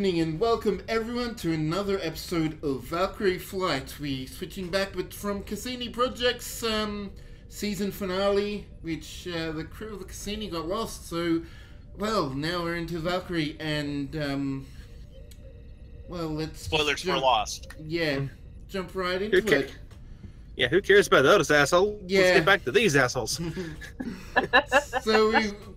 evening and welcome everyone to another episode of Valkyrie Flight. We switching back from Cassini Project's season finale, which the crew of the Cassini got lost. So, well, now we're into Valkyrie and well, let's spoilers for Lost. Yeah, jump right into it. Yeah, who cares about those assholes? Yeah. Let's get back to these assholes.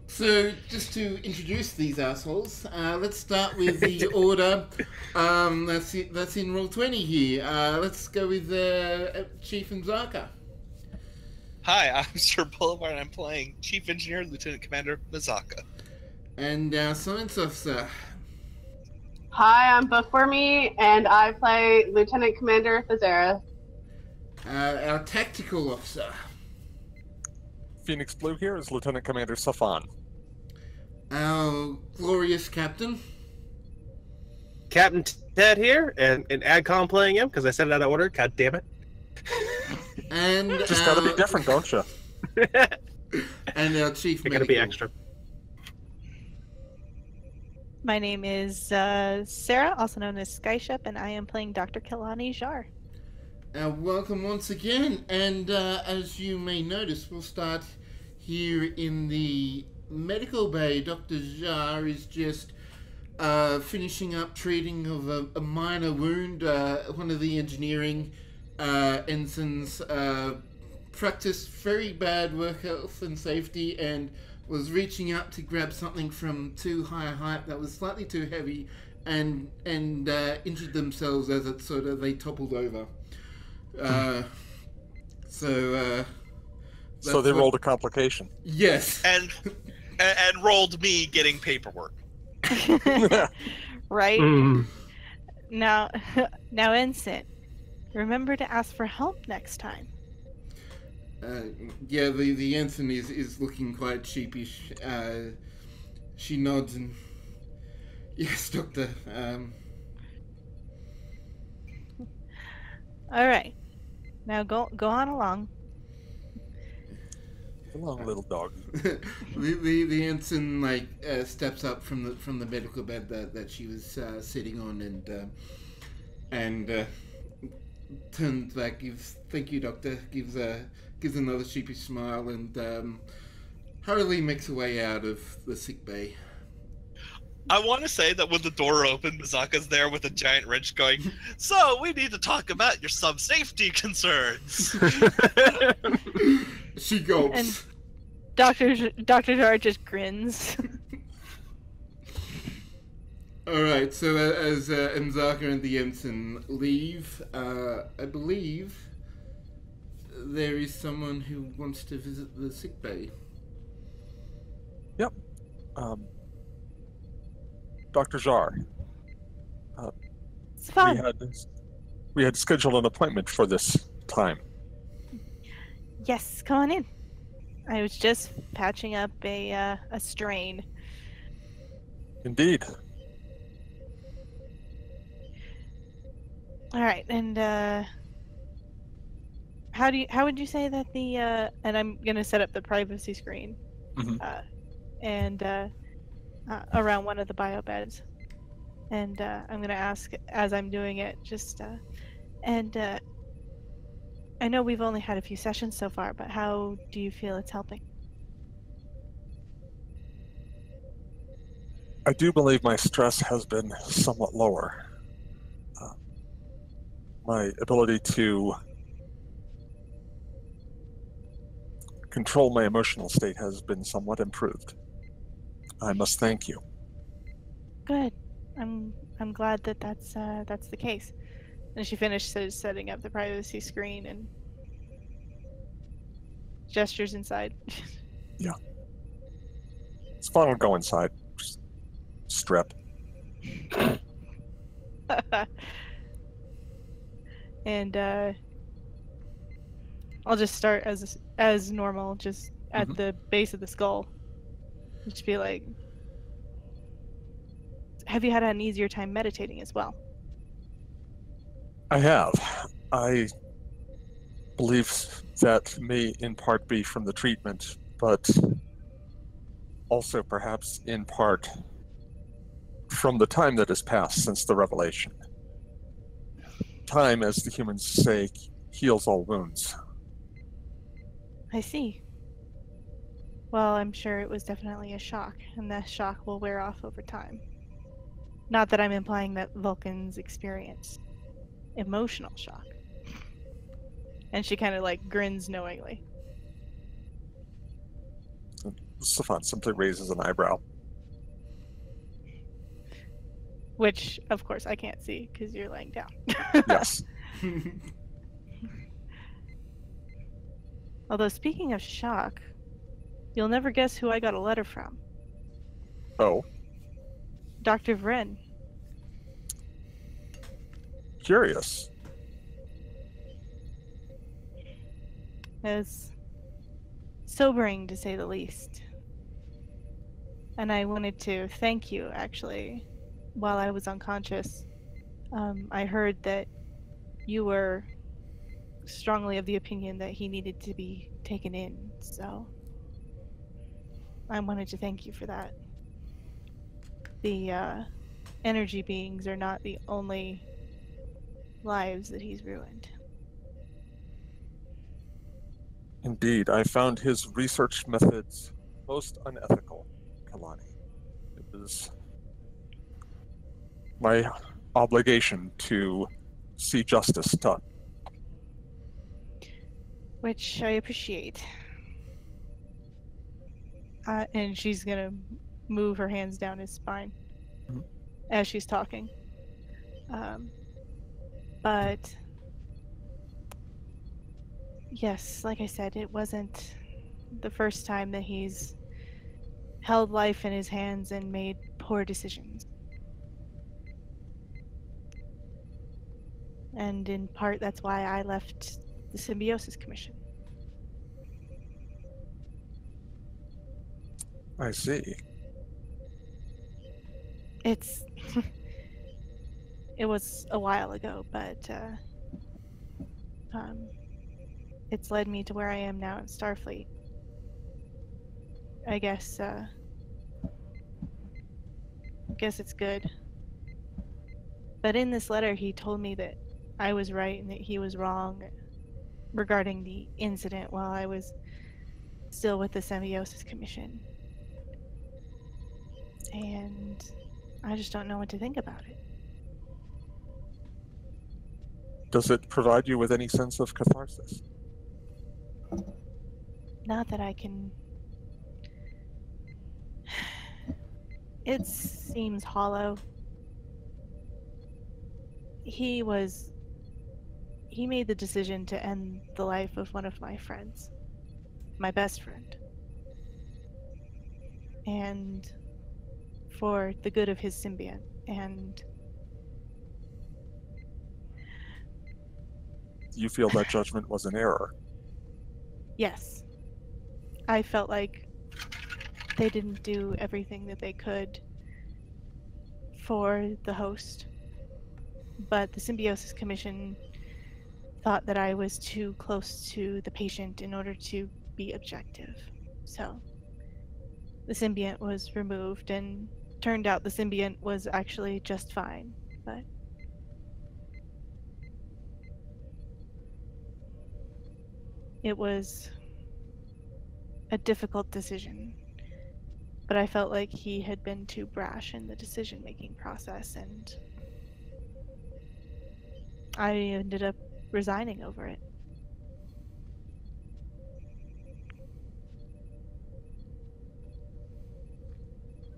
So just to introduce these assholes, let's start with the order. That's in roll 20 here. Let's go with Chief Mzaka. Hi, I'm Sir Boulevard and I'm playing Chief Engineer Lieutenant Commander Mizaka. And our Science Officer. Hi, I'm Bookwormy and I play Lieutenant Commander Fazera. Our Tactical Officer. Phoenix Blue here is Lieutenant Commander Safan. Our glorious Captain. Captain Ted here, and AdCom playing him, because I said it out of order. God damn it. And just gotta be different, don't you? And our Chief Medical. Gotta be extra. My name is Sarah, also known as Skyship, and I am playing Dr. Kalani Jar. Welcome once again, and as you may notice, we'll start here in the medical bay. Dr. Jar is just finishing up treating of a minor wound. One of the engineering ensigns practiced very bad work health and safety and was reaching up to grab something from too high a height that was slightly too heavy and injured themselves as they toppled over. So they rolled a complication. Yes. And rolled me getting paperwork. Right? Now, Ensign, remember to ask for help next time. Yeah, the ensign is looking quite sheepish. She nods and... Yes, Doctor. Alright. Now go on along. Come along, little dog. the ensign steps up from the medical bed that she was sitting on and turns back, gives thank you, Doctor, gives another sheepish smile and hurriedly makes her way out of the sick bay. I want to say that when the door opened, Mizaka's there with a giant wrench going, so we need to talk about your sub-safety concerns. She gulps. And Dr. Jar just grins. Alright, so as Mzaka and the ensign leave, I believe there is someone who wants to visit the sick bay. Yep. Dr. Jar. It's fun. We had scheduled an appointment for this time. Yes, come on in. I was just patching up a strain. Indeed. All right, and how would you say that the and I'm gonna set up the privacy screen, and around one of the bio beds, and I'm gonna ask as I'm doing it, just and I know we've only had a few sessions so far, but how do you feel it's helping? I do believe my stress has been somewhat lower. My ability to control my emotional state has been somewhat improved. I must thank you. Good. I'm glad that that's the case. And she finishes setting up the privacy screen and gestures inside. Yeah. It's fun to go inside. Just strip. And I'll just start as normal, just at the base of the skull. Just be like, have you had an easier time meditating as well? I have. I believe that may in part be from the treatment, but also perhaps in part from the time that has passed since the revelation. Time, as the humans say, heals all wounds. I see. Well, I'm sure it was definitely a shock, and that shock will wear off over time. Not that I'm implying that Vulcans experience emotional shock. And she kind of like grins knowingly. Stefan simply raises an eyebrow. Which, of course, I can't see because you're laying down. Yes. Although, speaking of shock, you'll never guess who I got a letter from. Oh. Dr. Vren. Curious. It's sobering, to say the least. And I wanted to thank you, actually. While I was unconscious, I heard that you were strongly of the opinion that he needed to be taken in, so I wanted to thank you for that. The energy beings are not the only lives that he's ruined. Indeed, I found his research methods most unethical, Kalani. It was my obligation to see justice done. Which I appreciate. And she's gonna move her hands down his spine as she's talking. But yes, like I said, it wasn't the first time that he's held life in his hands and made poor decisions. And in part, that's why I left the Symbiosis Commission. I see. It's... it was a while ago, but it's led me to where I am now in Starfleet. I guess it's good. But in this letter, he told me that I was right and that he was wrong regarding the incident while I was still with the Symbiosis Commission. And I just don't know what to think about it. Does it provide you with any sense of catharsis? Not that I can... It seems hollow. He made the decision to end the life of one of my friends. My best friend. And for the good of his symbiont. And You feel that judgment was an error? yes. I felt like they didn't do everything that they could for the host. But the Symbiosis Commission thought that I was too close to the patient in order to be objective. So the symbiont was removed, and turned out the symbiont was actually just fine. But it was a difficult decision. But I felt like he had been too brash in the decision-making process, and I ended up resigning over it.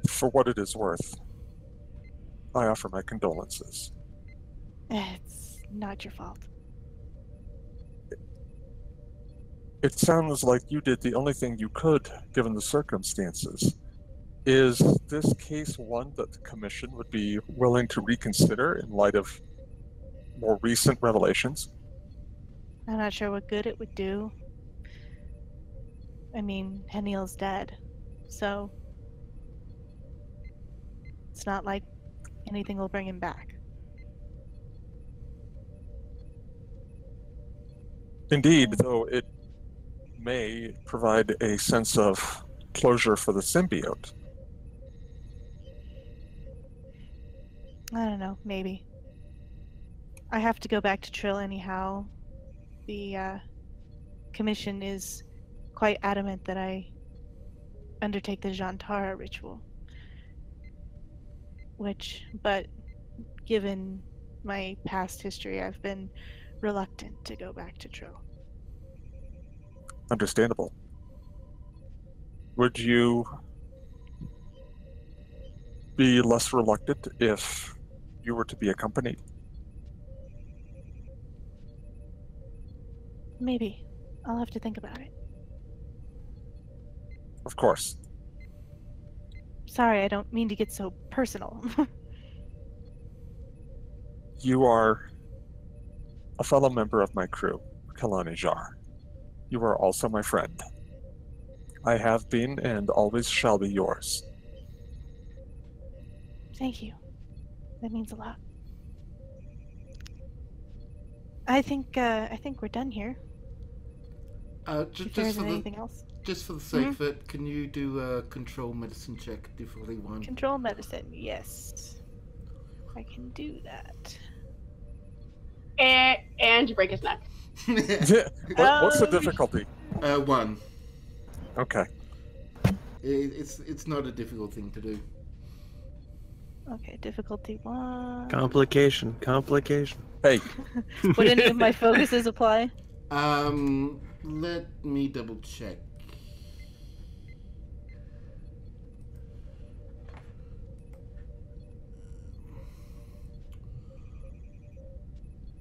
For what it is worth, I offer my condolences. It's not your fault. It sounds like you did the only thing you could, given the circumstances. Is this case one that the Commission would be willing to reconsider in light of more recent revelations? I'm not sure what good it would do. I mean, Heniel's dead, so it's not like anything will bring him back. Indeed, though it may provide a sense of closure for the symbiote. I don't know, maybe. I have to go back to Trill anyhow. The commission is quite adamant that I undertake the Jantara ritual. But given my past history, I've been reluctant to go back to Trill. Understandable. Would you be less reluctant if you were to be accompanied? Maybe. I'll have to think about it. Of course. Sorry, I don't mean to get so personal. You are a fellow member of my crew, colonise. You are also my friend. I have been and always shall be yours. Thank you. That means a lot. I think we're done here. If there isn't anything else. Just for the sake of it, can you do a control medicine check, difficulty 1? Control medicine, yes. I can do that. And you break his neck. What's the difficulty? 1. Okay. It's not a difficult thing to do. Okay, difficulty 1. Complication. Hey. Would any of my focuses apply? Let me double check.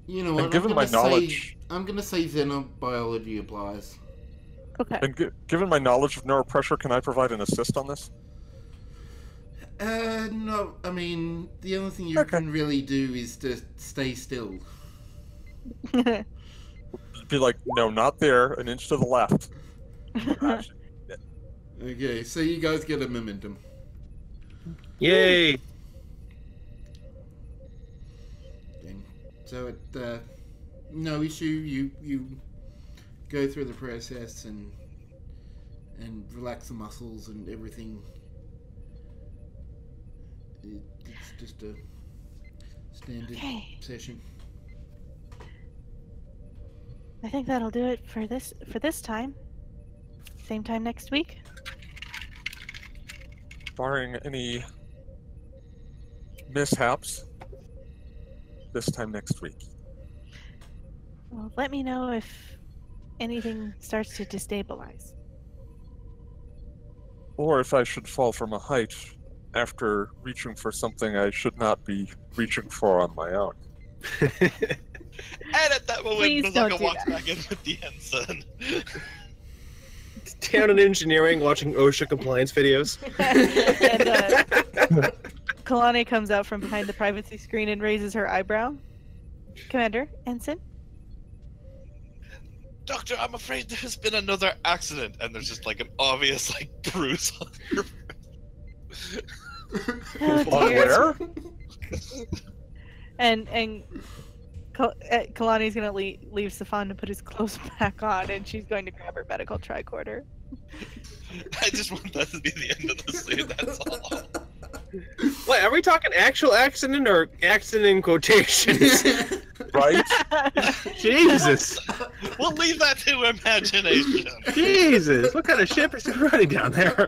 You know what? And given my knowledge, I'm gonna say xenobiology applies. Okay. and given my knowledge of neuropressure, can I provide an assist on this? No. I mean, the only thing you can really do is to stay still. Be like, no, not there. An inch to the left. Okay, so you guys get a momentum. Yay! Okay. So no issue. You go through the process and relax the muscles and everything. It's just a standard session. I think that'll do it for this time. Same time next week. Barring any mishaps, this time next week. Well, let me know if anything starts to destabilize. Or if I should fall from a height after reaching for something I should not be reaching for on my own. And at that moment, Please don't Mazaka do walks that. back in with the ensign. Down in engineering, watching OSHA compliance videos. And Kalani comes out from behind the privacy screen and raises her eyebrow. Commander, Ensign? Doctor, I'm afraid there's been another accident, and there's just like an obvious bruise on her. Oh, On dear. where? And Kalani's gonna leave Safan to put his clothes back on, and she's going to grab her medical tricorder. I just want that to be the end of the scene, that's all. Wait, are we talking actual accident or accident in quotations? Right? Jesus! We'll leave that to imagination. Jesus! What kind of ship is he running down there?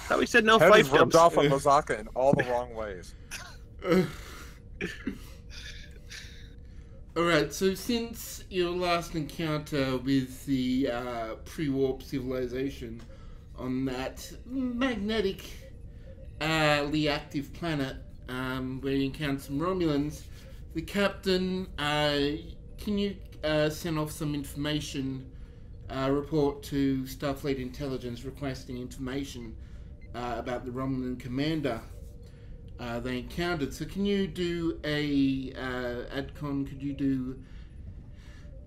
Thought we said no Head fight is rubbed jumps. off on Mazaka in all the wrong ways. Alright, so since your last encounter with the pre-warp civilization on that magnetically active planet where you encountered some Romulans, the captain, can you send off some information report to Starfleet Intelligence requesting information about the Romulan commander they encountered. So can you do a AdCon? Could you do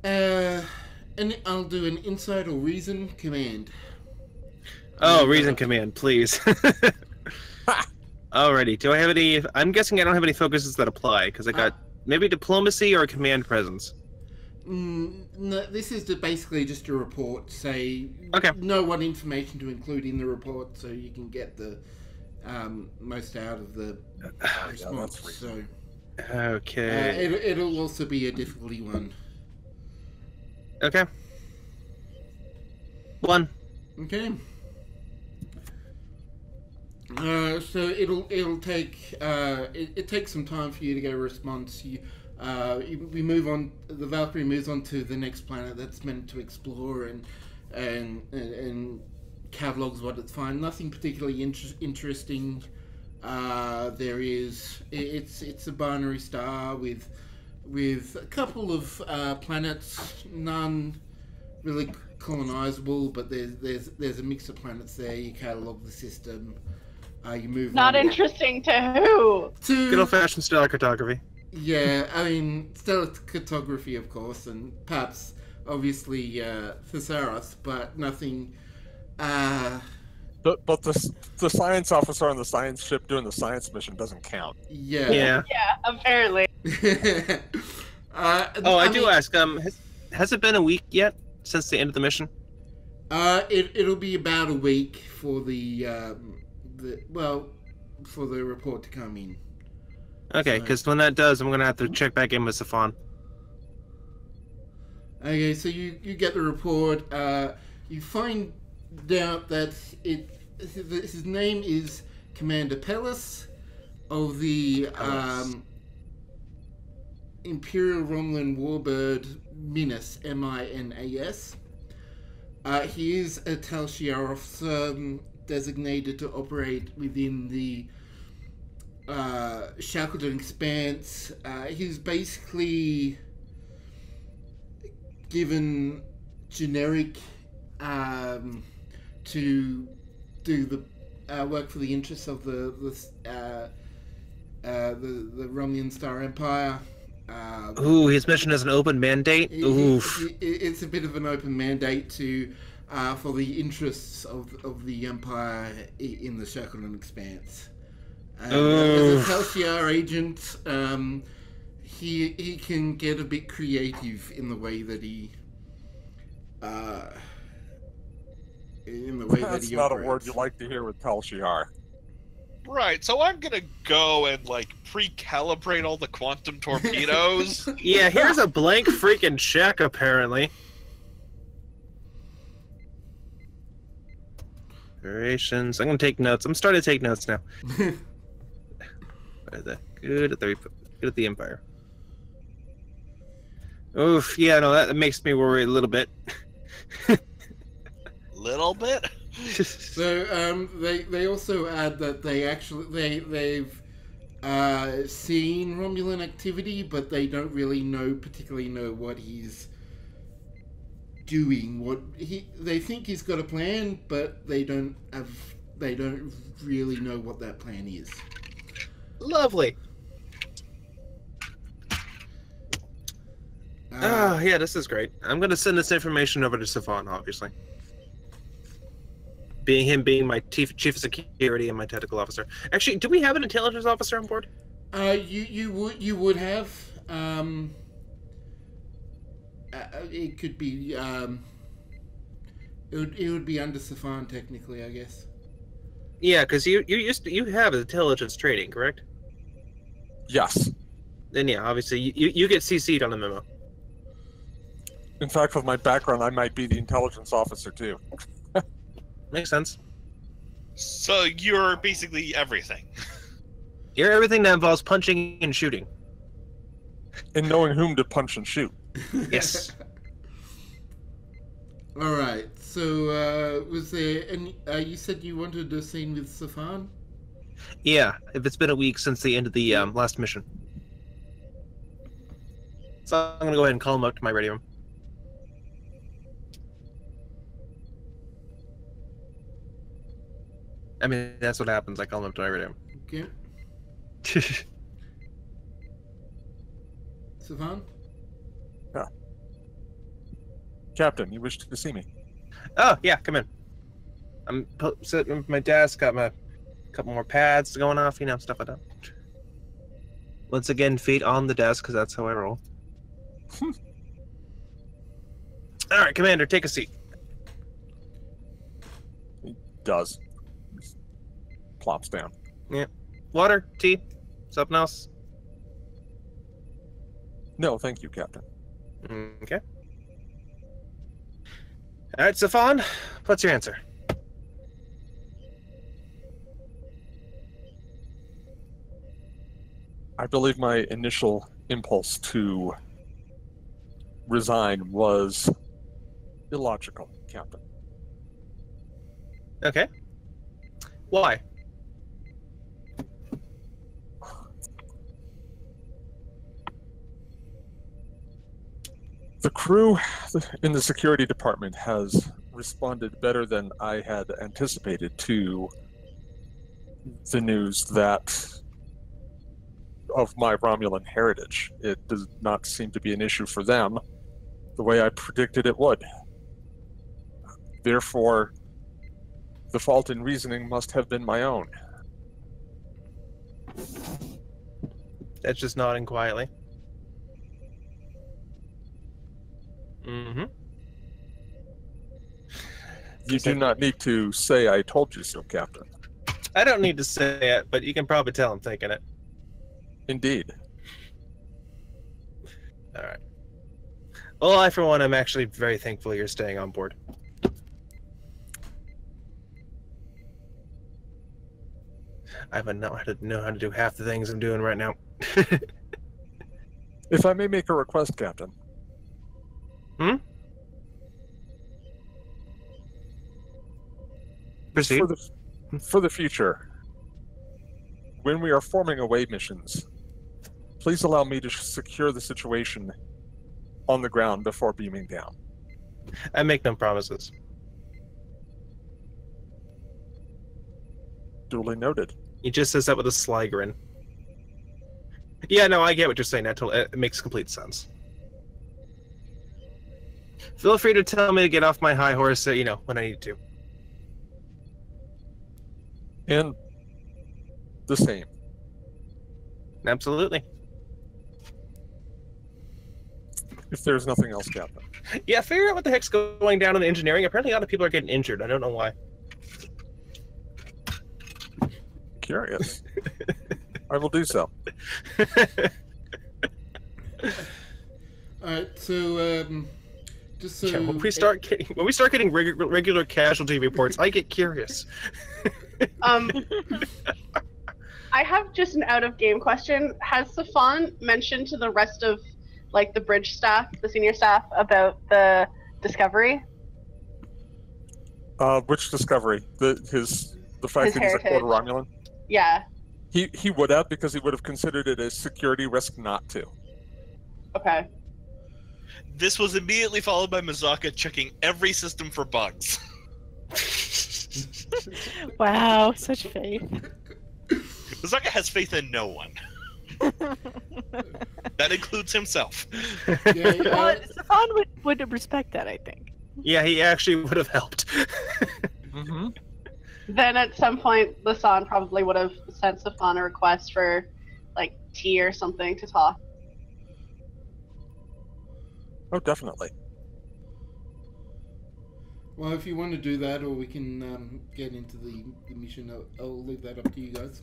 and I'll do an insight or reason command. Oh, reason command, please. Alrighty. Do I have any? I'm guessing I don't have any focuses that apply because I got maybe diplomacy or command presence. No, this is basically just a report. Say, Okay. know what information to include in the report, so you can get the most out of the response. So Okay. it'll also be a difficulty one. Okay. 1. Okay. So it'll take it takes some time for you to get a response. We move on. The Valkyrie moves on to the next planet that's meant to explore and catalogs what it's finds. Nothing particularly interesting. There is it's a binary star with a couple of planets, none really colonizable, but there's a mix of planets there. You catalog the system. You move. Not on interesting to who? Good old-fashioned stellar cartography. Yeah, I mean stellar cartography, of course, and perhaps obviously Thesaurus, but nothing. But the science officer on the science ship doing the science mission doesn't count. Yeah. Yeah. Yeah, apparently. I do ask. Has it been a week yet since the end of the mission? It'll be about a week for for the report to come in. Okay, because when that does, I'm gonna have to check back in with Safan. Okay, so you get the report. You find out that his name is Commander Pellis of the Imperial Romulan Warbird Minas, M-I-N-A-S. He is a Tal Shiar officer designated to operate within the Shackleton Expanse. He's basically given generic to do the work for the interests of the Romulan Star Empire. Ooh, his mission is an open mandate. Oof. It's a bit of an open mandate to for the interests of the Empire in the Shackleton Expanse. As a Tal Shiar agent, he can get a bit creative in the way that he That's not a word you like to hear with Tal Shiar. Right, so I'm gonna go and pre-calibrate all the quantum torpedoes. Yeah, here's a blank freaking check apparently. Operations. I'm gonna take notes. I'm starting to take notes now. Good at the Empire. Oof, yeah, no, that makes me worry a little bit. Little bit? So they also add that they've seen Romulan activity, but they don't really particularly know what he's doing. They think he's got a plan, but they don't really know what that plan is. Lovely. Yeah, this is great. I'm gonna send this information over to Safan, obviously. Being my chief of security and my technical officer. Actually, do we have an intelligence officer on board? You would have. It could be. It would be under Safan technically, I guess. Yeah, because you have intelligence training, correct? Yes. Then yeah, obviously you get CC'd on the memo. In fact, with my background, I might be the intelligence officer too. Makes sense. So you're basically everything. You're everything that involves punching and shooting. And knowing whom to punch and shoot. Yes. All right. So was there any? You said you wanted a scene with Safan? Yeah, if it's been a week since the end of the last mission. So I'm gonna go ahead and call him up to my radio. I mean, that's what happens. I call him up to my radio. Okay. Safan? Yeah. Captain, you wish to see me? Oh, yeah, come in. I'm sitting at my desk, got my couple more pads going off, stuff like that. Once again, feet on the desk, because that's how I roll. All right, Commander, take a seat. He does. plops down. Yeah. Water, tea, something else? No, thank you, Captain. Okay. All right, Safan, what's your answer? I believe my initial impulse to resign was illogical, Captain. Okay. Why? The crew in the security department has responded better than I had anticipated to the news that of my Romulan heritage. It does not seem to be an issue for them the way I predicted it would. Therefore, the fault in reasoning must have been my own. That's just nodding quietly. Mm-hmm. You do not need to say I told you so, Captain. I don't need to say it, but you can probably tell I'm thinking it. Indeed. All right. Well, I, for one, am actually very thankful you're staying on board. I haven't know how to do half the things I'm doing right now. If I may make a request, Captain. Proceed. For the future, when we are forming away missions, please allow me to secure the situation on the ground before beaming down. I make no promises. Duly noted. He just says that with a sly grin. Yeah, no, I get what you're saying. It makes complete sense. Feel free to tell me to get off my high horse, when I need to. And the same. Absolutely. If there's nothing else, Captain. Yeah, figure out what the heck's going down in the engineering. Apparently a lot of people are getting injured. I don't know why. Curious. I will do so. Alright, so, just so... Yeah, when we start getting regular casualty reports, I get curious. I have just an out-of-game question. Has Safan mentioned to the rest of, the bridge staff, the senior staff, about the discovery? Which discovery? The fact that he's a quarter Romulan? Yeah. He would have, because he would have considered it a security risk not to. Okay. This was immediately followed by Mazaka checking every system for bugs. Wow, such faith. Mazaka has faith in no one. That includes himself. Stefan would respect that, I think. Yeah, he actually would have helped. Mm-hmm. Then at some point, Lasan probably would have sent Safan a request for, tea or something to talk. Oh, definitely. Well, if you want to do that, or we can get into the mission, I'll leave that up to you guys.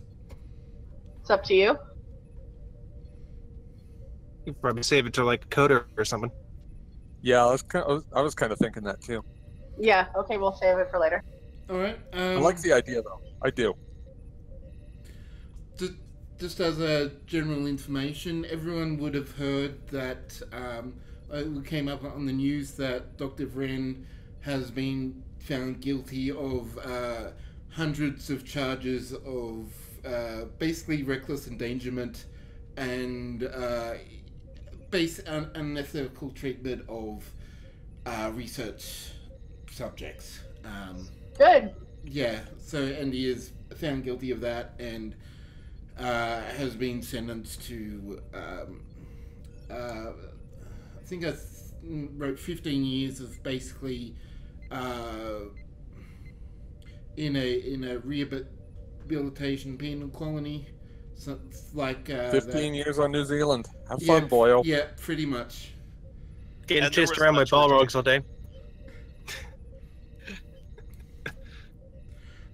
It's up to you. You could probably save it to Coda or something. Yeah, I was kind of thinking that too. Yeah, okay, we'll save it for later. Alright. I like the idea, though. I do. Just as a general information, everyone would have heard that it came up on the news that Dr. Vren has been found guilty of hundreds of charges of basically reckless endangerment and unethical treatment of research subjects. Good. Yeah, and he is found guilty of that and has been sentenced to, I think I wrote 15 years of basically in a rehabilitation penal colony. So it's 15 years on New Zealand. Have fun, Boyle. Yeah, pretty much. Getting chased around by Balrogs all day.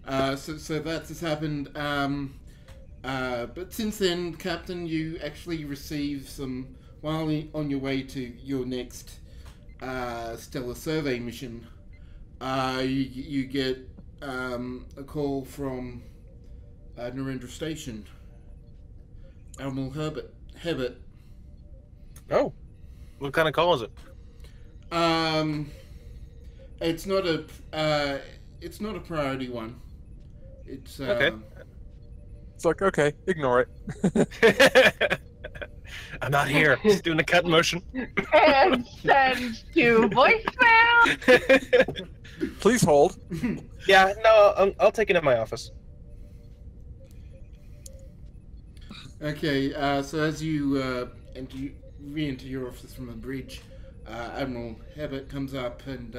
So that has happened. But since then, Captain, you actually receive some, while on your way to your next stellar survey mission, you get a call from Narendra Station. Admiral Herbert. Oh, what kind of call is it? It's not a priority one. It's Okay. It's like, okay, ignore it. I'm not here. Just doing a cut motion. And send to voicemail. Please hold. Yeah, no, I'll take it in my office. Okay, so as you re-enter your office from the bridge, Admiral Herbert comes up and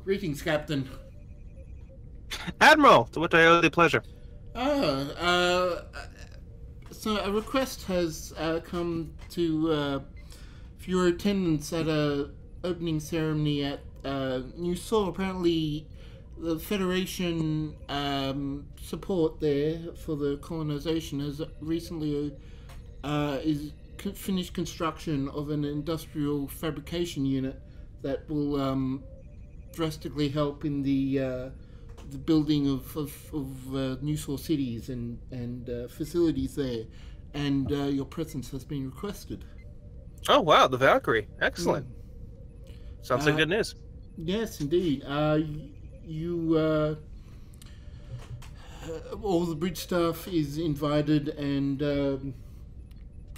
greetings, Captain. Admiral, to what I owe the pleasure. So a request has come to for your attendance at a opening ceremony at New Saure. Apparently, the Federation support there for the colonization has recently finished construction of an industrial fabrication unit that will drastically help in the building of New Saure cities and facilities there, and your presence has been requested. Oh wow, the Valkyrie, excellent. Sounds like good news. Yes, indeed. You all the bridge staff is invited, and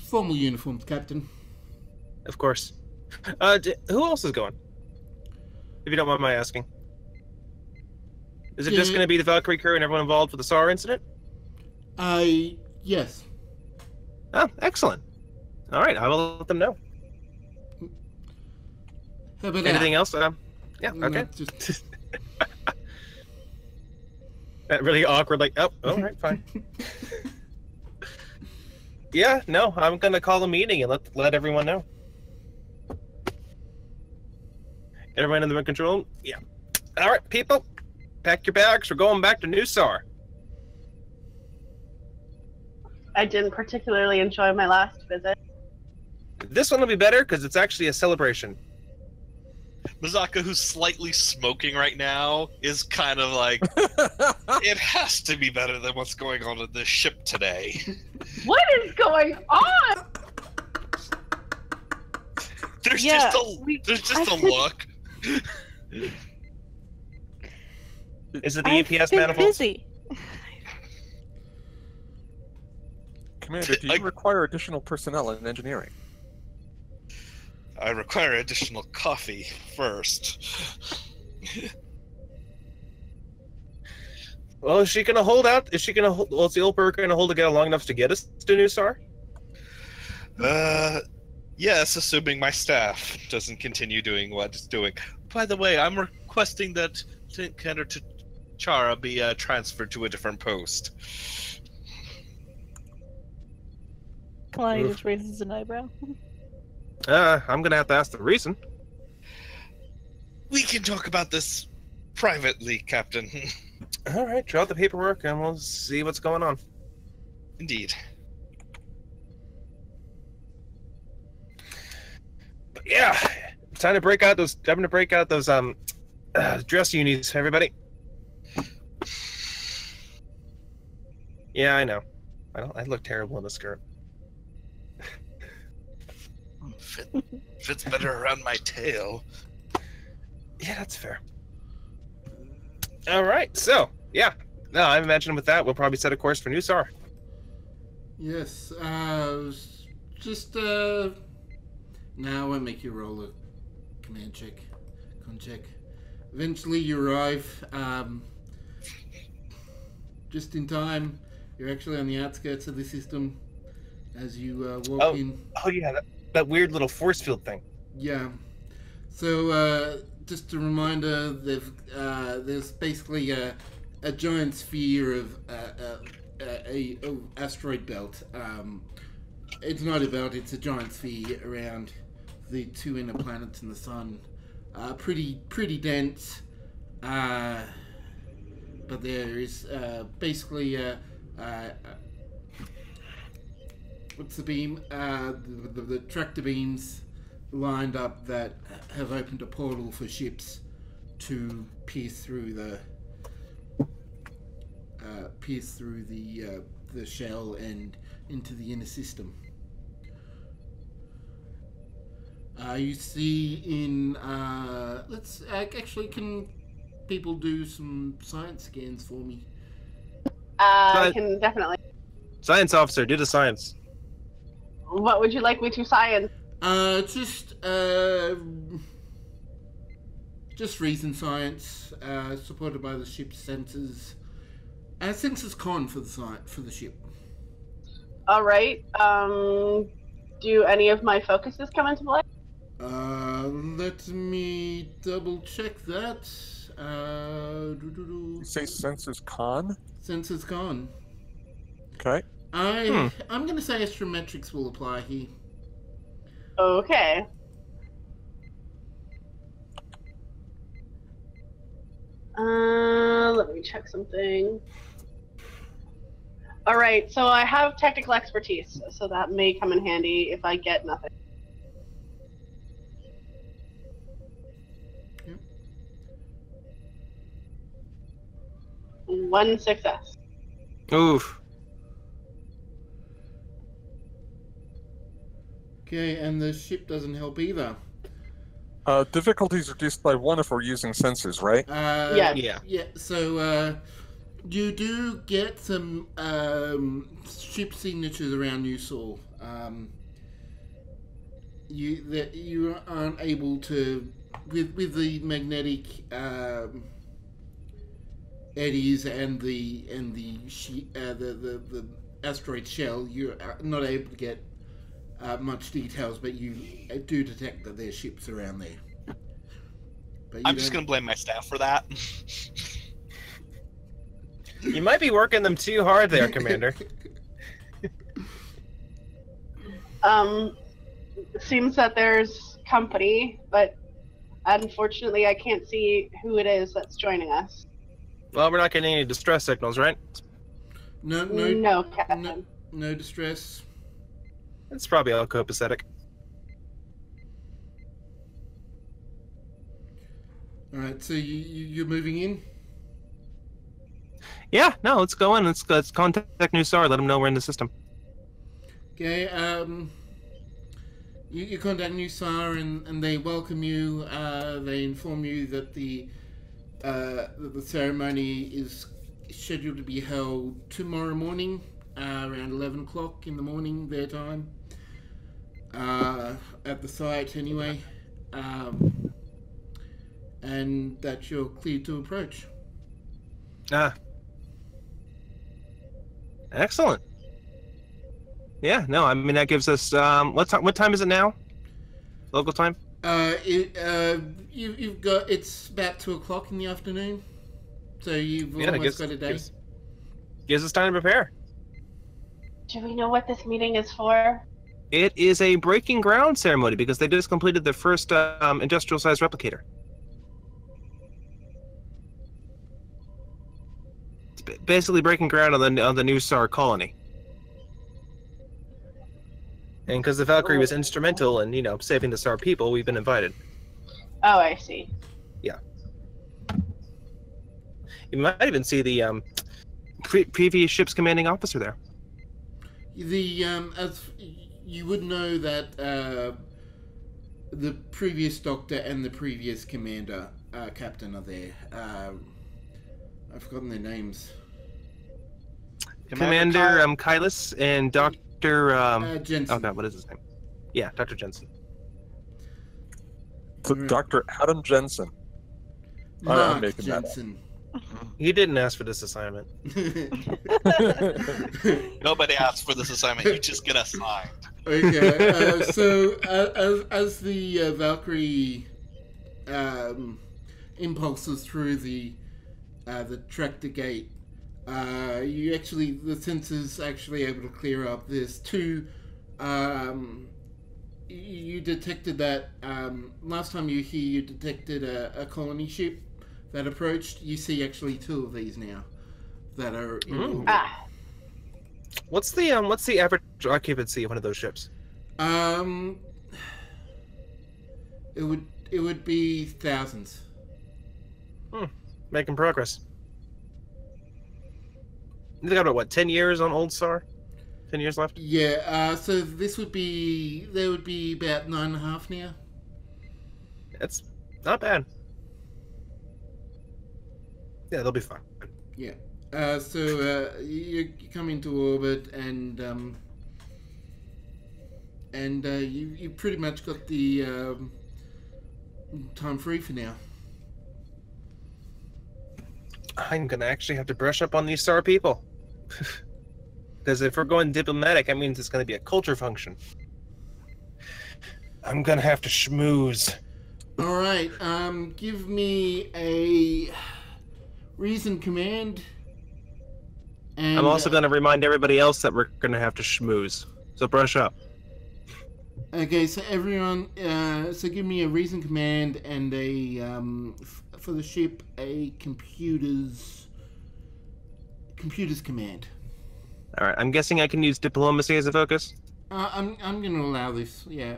formal uniforms, Captain. Of course. Who else is going? If you don't mind my asking. Is it just going to be the Valkyrie crew and everyone involved for the Saure incident? Yes. Oh, excellent. All right, I will let them know. How about Anything else? Yeah, No, okay. just... That really awkward, like, oh, all right, fine. Yeah, no, I'm going to call a meeting and let everyone know. Everyone in the control room? Yeah. All right, people. Pack your bags. We're going back to New Saure. I didn't particularly enjoy my last visit. This one will be better because it's actually a celebration. Mazaka, who's slightly smoking right now, is kind of like, it has to be better than what's going on in this ship today. What is going on? There's just a look. Is it the I've EPS been manifolds? busy. Commander, do you require additional personnel in engineering? I require additional coffee first. Well, is she gonna hold out? Is she gonna hold? Well, is the old bird gonna hold together long enough to get us to New Saure? Yes, assuming my staff doesn't continue doing what it's doing. By the way, I'm requesting that Commander Chara be transferred to a different post. Kalani just raises an eyebrow. I'm gonna have to ask the reason. We can talk about this privately, Captain. All right, draw out the paperwork and we'll see what's going on. Indeed. But yeah, time to break out those. Time to break out those dress unis, everybody. Yeah, I know. I look terrible in the skirt. Fits better around my tail. Yeah, that's fair. All right, so yeah, no, I imagine with that we'll probably set a course for New Saure. Yes, just now I make you roll a command check, con check. Eventually you arrive, just in time. You're actually on the outskirts of the system as you walk in. Oh yeah, that weird little force field thing. Yeah. So just a reminder, there's basically a giant sphere of a asteroid belt. It's not a belt; it's a giant sphere around the two inner planets and the sun. Pretty dense. but there is basically what's the beam? The tractor beams lined up that have opened a portal for ships to pierce through the shell and into the inner system. You see in let's actually, can people do some science scans for me? I can definitely. Science officer, do the science. What would you like me to science? Just reason science, supported by the ship's sensors. Sensors con for the ship. All right. Do any of my focuses come into play? Let me double check that. You say sensors con? Sensors con. Okay. I'm going to say astrometrics will apply here. Okay. Let me check something. All right, so I have technical expertise, so that may come in handy if I get nothing. Yep. 1 success. Oof. Okay, and the ship doesn't help either. Difficulties reduced by 1 if we're using sensors, right? Yes. Yeah, so you do get some ship signatures around you, Saure. You aren't able to, with the magnetic eddies and the asteroid shell, you're not able to get much details, but you do detect that there's ships around there. But I'm just going to blame my staff for that. You might be working them too hard there, Commander. Seems that there's company, but unfortunately I can't see who it is that's joining us. Well, we're not getting any distress signals, right? No, Captain. No distress. It's probably all copacetic. All right, so you're moving in. Yeah, no, let's go in. Let's contact New Saure. Let them know we're in the system. Okay. You contact New Saure and they welcome you. They inform you that the ceremony is scheduled to be held tomorrow morning, around 11 o'clock in the morning their time. At the site anyway, and that you're cleared to approach. Excellent. Yeah, no, I mean that gives us what time is it now? Local time? You've got, it's about 2 o'clock in the afternoon, so you've almost got a day. Gives us time to prepare. Do we know what this meeting is for? It is a breaking ground ceremony because they just completed their first industrial-sized replicator. It's basically breaking ground on the new Saure colony. And because the Valkyrie was instrumental in, saving the Saure people, we've been invited. Oh, I see. Yeah. You might even see the previous ship's commanding officer there. As you would know that the previous doctor and the previous commander, captain are there. I've forgotten their names. Commander Kylis and Dr. Jensen. Oh god, what is his name? Yeah, Dr. Jensen. So Dr. Adam Jensen. Mark I'm making Jensen. You didn't ask for this assignment. Nobody asked for this assignment. You just get assigned. Okay, so as the Valkyrie impulses through the tractor gate, the sensors actually able to clear up. There's two. You detected that last time you were here. You detected a colony ship that approached. You see actually 2 of these now that are in orbit. Ah. What's the average occupancy of one of those ships? It would be thousands. Making progress. They got about what, 10 years on old Saure? 10 years left? Yeah, so there would be about 9.5 now. That's not bad. Yeah, they'll be fine. Yeah. So you come into orbit and you pretty much got the time free for now. I'm gonna actually have to brush up on these Saure people. Because if we're going diplomatic, that means it's gonna be a culture function. I'm gonna have to schmooze. All right. Give me a reason command. And, I'm also gonna remind everybody else that we're gonna have to schmooze. So brush up. Okay, so everyone, so give me a reason command and a for the ship a computers command. All right. I'm guessing I can use diplomacy as a focus. I'm going to allow this, yeah,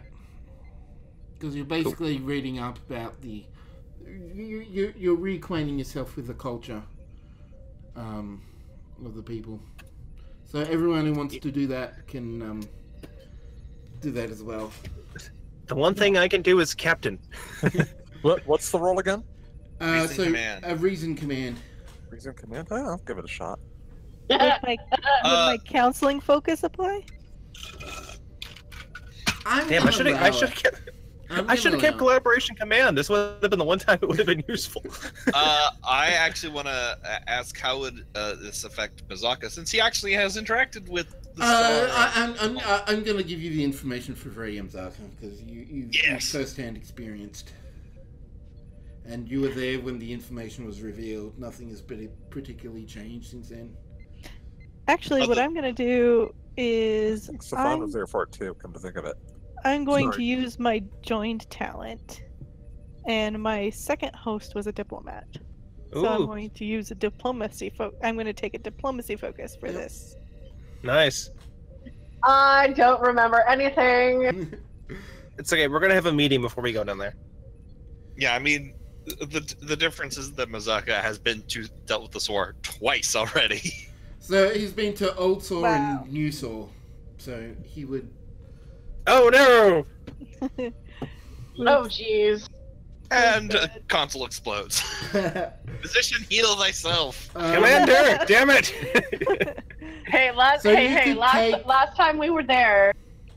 because you're basically reading up about the you're reacquainting yourself with the culture of the people. So everyone who wants to do that can do that as well. The one thing I can do is captain. What's the role again? Reason So command. a reason command. Reason command? Oh, I'll give it a shot. Would my counseling focus apply? Damn, I should have kept collaboration command. This would have been the one time it would have been useful. I actually want to ask how would this affect Mazaka, since he actually has interacted with the Saure. I'm going to give you the information for free, Mzaka, because you've first-hand experienced. And you were there when the information was revealed. Nothing has been particularly changed since then. Actually, what I'm going to do is... Stefan was there for it too, come to think of it. I'm going to use my joined talent. And my second host was a diplomat. So I'm going to use a diplomacy I'm going to take a diplomacy focus for this. Nice. I don't remember anything. It's okay. We're going to have a meeting before we go down there. Yeah, I mean, the difference is that Mazaka has dealt with the Saure twice already. So he's been to Old Saure and New Saure. So he would... Oh no! Oh jeez. And a console explodes. Position, heal thyself. Commander, damn it! Hey, last time we were there,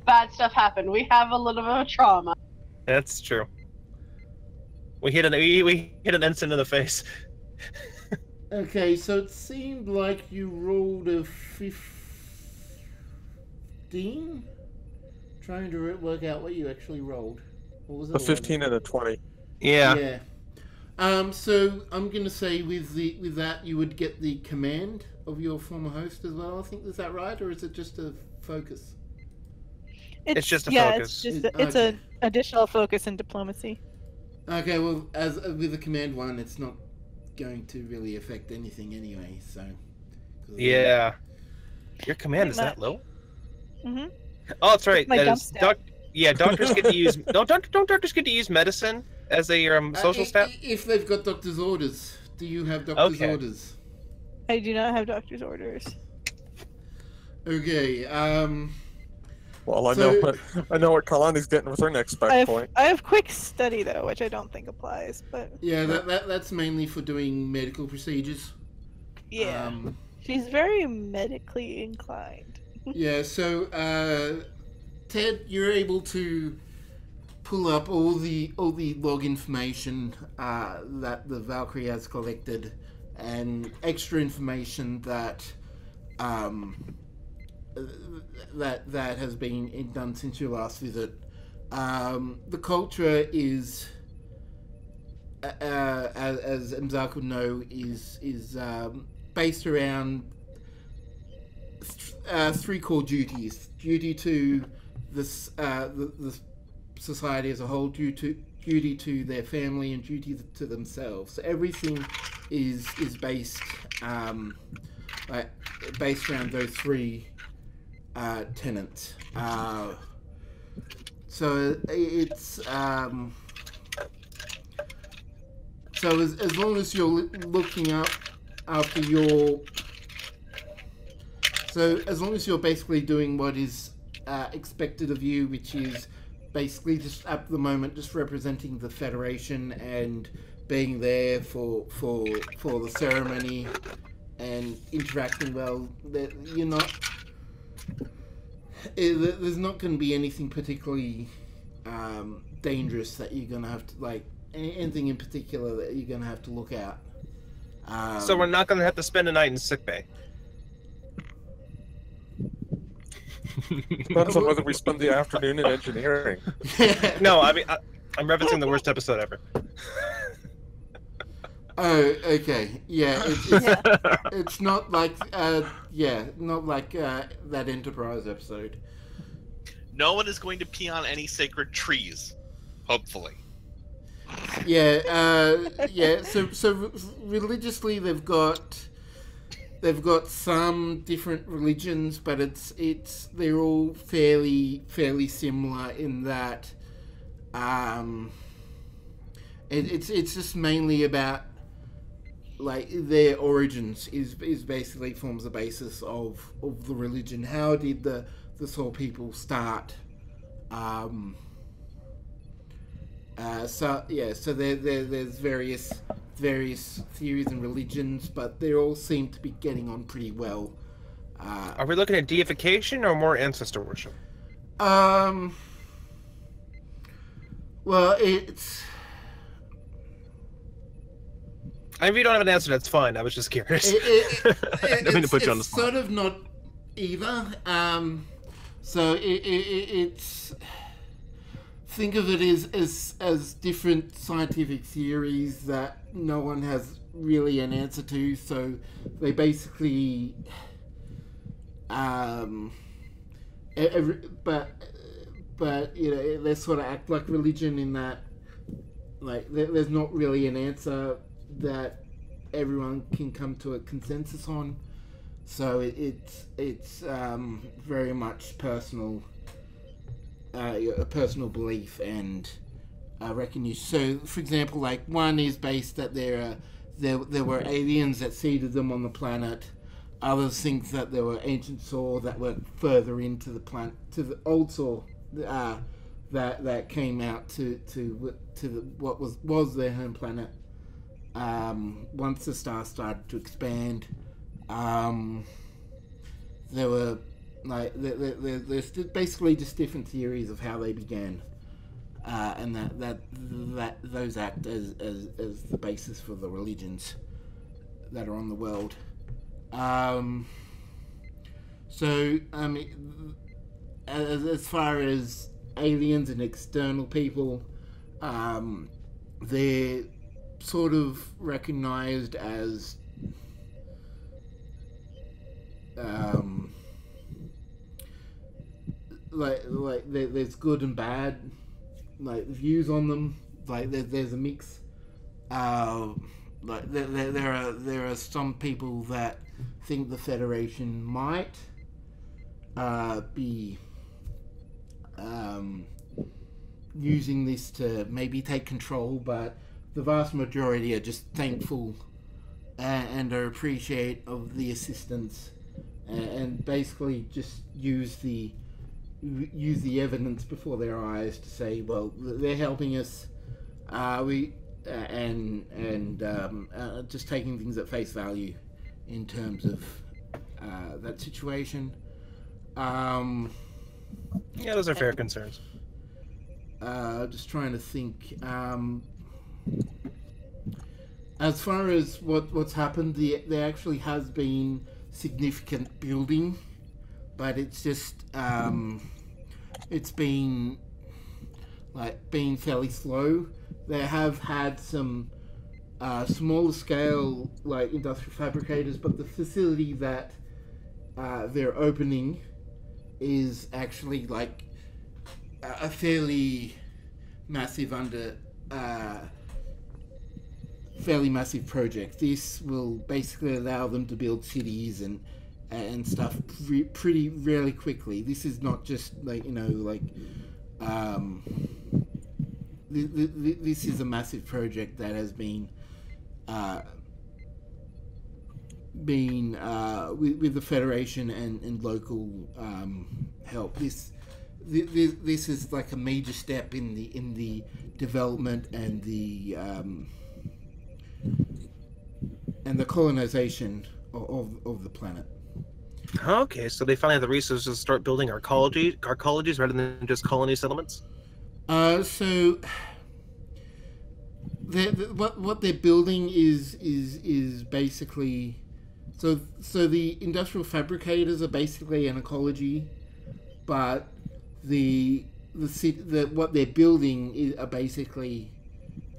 bad stuff happened. We have a little bit of trauma. That's true. We hit an ensign in the face. Okay, so it seemed like you rolled a 15? Trying to work out what you actually rolled. What was it? A 15 and a 20. Yeah. Yeah. So I'm gonna say with that you would get the command of your former host as well. I think, is that right, or is it just a focus? It's just a focus. It's an additional focus in diplomacy. Okay, well, as with the command one, it's not going to really affect anything anyway. So. Yeah. Your command is that low? Mm-hmm. Oh, that's right. My That is, doctors get to use. Don't doctors get to use medicine as a social stat? If they've got doctor's orders, do you have doctor's orders? I do not have doctor's orders. Okay. Well, I know what Kalani's getting with her next spec point. I have quick study though, which I don't think applies. But yeah, that's mainly for doing medical procedures. Yeah, she's very medically inclined. Yeah. So, Ted, you're able to pull up all the log information that the Valkyrie has collected, and extra information that that has been done since your last visit. The culture is, as Mzak would know, is based around three core duties: duty to the society as a whole, duty duty to their family and duty to themselves. So everything is based based around those three tenets. So it's so as long as you're looking up after your, so as long as you're basically doing what is expected of you, which is basically just at the moment just representing the Federation and being there for the ceremony and interacting well, that you're not. There's not going to be anything particularly dangerous that you're going to have to, like, anything in particular that you're going to have to look at. So we're not going to have to spend a night in sickbay. Depends on whether we spend the afternoon in engineering. No, I mean, I'm referencing the worst episode ever. Oh, okay. Yeah, it's not like not like that Enterprise episode. No one is going to pee on any sacred trees, hopefully. Yeah. So religiously, they've got some different religions, but they're all fairly similar in that it's just mainly about, like, their origins is basically forms the basis of the religion. How did the Saure people start? So there's various theories and religions, but they all seem to be getting on pretty well. Are we looking at deification or more ancestor worship? Well, it's. If you don't have an answer, that's fine. I was just curious. I don't mean to put you on the spot. It's sort of not either. So it's. Think of it as different scientific theories that no one has really an answer to. So they basically, but you know, they sort of act like religion in that, like, there's not really an answer that everyone can come to a consensus on. So it's very much personal. A personal belief and recognition. So, for example, like, one is based that there were aliens that seeded them on the planet. Others think that there were ancient Saure that were further into the planet, to the old Saure that came out to what was their home planet. Once the star started to expand, there were, like, there's basically just different theories of how they began, and that those act as the basis for the religions that are on the world. So as far as aliens and external people, they're sort of recognized as like there's good and bad, like, views on them. Like, there's a mix. Like, there are some people that think the Federation might be using this to maybe take control, but the vast majority are just thankful and are appreciative of the assistance, and basically just use the evidence before their eyes to say, well, they're helping us. Just taking things at face value in terms of that situation. Yeah, those are fair concerns. Just trying to think. As far as what's happened, there actually has been significant building, but it's just it's been, like, being fairly slow. They have had some smaller scale, like, industrial fabricators, but the facility that they're opening is actually, like, a fairly massive fairly massive project. This will basically allow them to build cities and stuff pretty really quickly. This is not just like this is a massive project that has been with the Federation and local help. This is like a major step in the development and the colonization of the planet. Okay, so they finally have the resources to start building arcologies rather than just colony settlements? So what they're building is basically so the industrial fabricators are basically an ecology, but what they're building are basically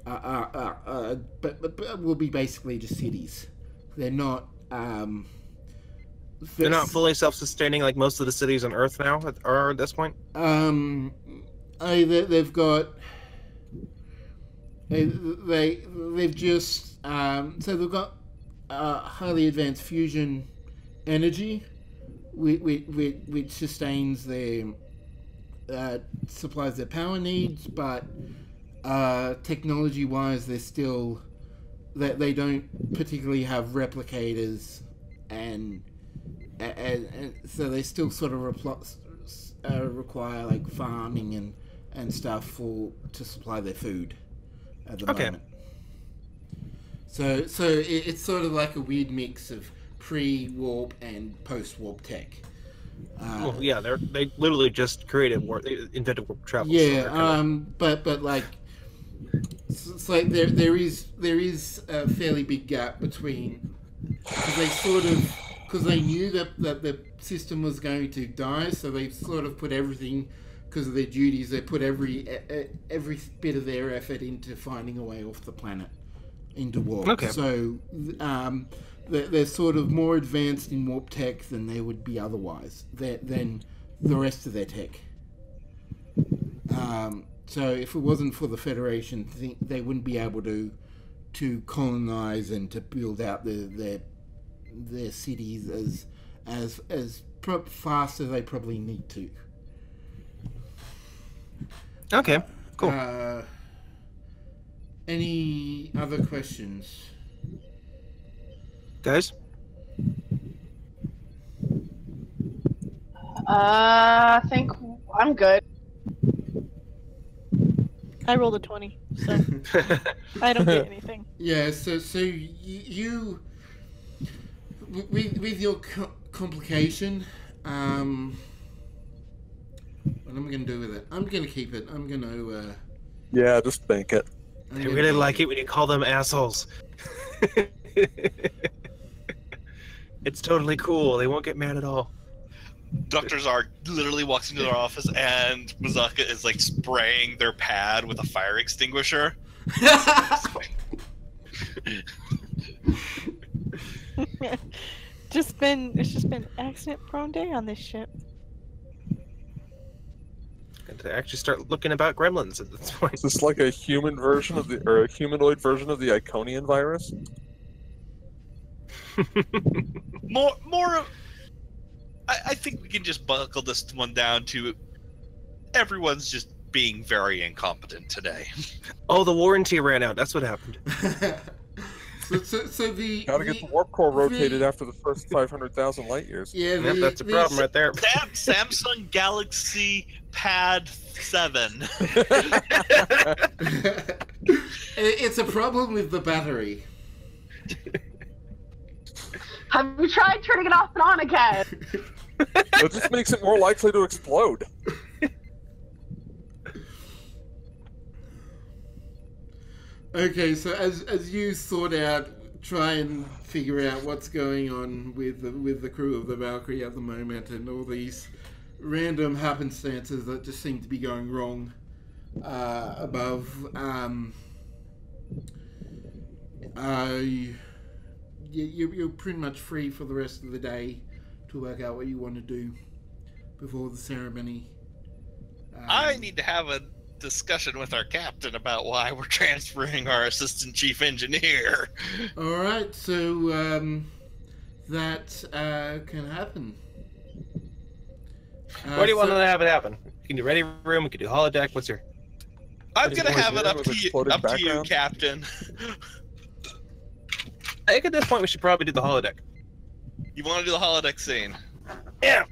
but will be basically just cities. They're not they're not fully self-sustaining like most of the cities on Earth now are at this point. They've got they've just so they've got highly advanced fusion energy, which sustains their supplies their power needs, but technology-wise, they're still they don't particularly have replicators, and so they still sort of require like farming and stuff to supply their food at the moment. So it's sort of like a weird mix of pre-warp and post-warp tech. Well, yeah, they literally just created warp. They invented warp travel. Yeah, so but like it's like there is a fairly big gap between because they knew that the system was going to die, so they sort of put everything, because of their duties, they put every bit of their effort into finding a way off the planet into warp. Okay. So they're sort of more advanced in warp tech than they would be otherwise, than the rest of their tech. So if it wasn't for the Federation, they wouldn't be able to colonize and to build out their cities as fast as they probably need to. Okay, cool. Any other questions? Guys? I think I'm good. I rolled a 20, so I don't get anything. Yeah, so you with your complication, what am I going to do with it? I'm going to keep it. I'm going to... Yeah, just bank it. They really like it when you call them assholes. It's totally cool. They won't get mad at all. Dr. Zar literally walks into their office and Mazaka is like spraying their pad with a fire extinguisher. It's just been accident-prone day on this ship. And to actually start looking about gremlins at this point. Is this like a human version of a humanoid version of the Iconian virus? More. I think we can just buckle this one down to everyone's just being very incompetent today. Oh, the warranty ran out. That's what happened. so the Gotta get the warp core rotated after the first 500,000 light years. Yeah, Yep, that's a problem right there. Samsung Galaxy Pad 7. It's a problem with the battery. Have you tried turning it off and on again? It just makes it more likely to explode. Okay, so as you try and figure out what's going on with the crew of the Valkyrie at the moment, and all these random happenstances that just seem to be going wrong above, you're pretty much free for the rest of the day to work out what you want to do before the ceremony. I need to have discussion with our captain about why we're transferring our assistant chief engineer. All right, so that can happen. Where do you want to have it happen? You can do ready room. We can do holodeck. What's your? I'm gonna have it up with to you, exploding Captain. I think at this point we should probably do the holodeck. You want to do the holodeck scene? Yeah.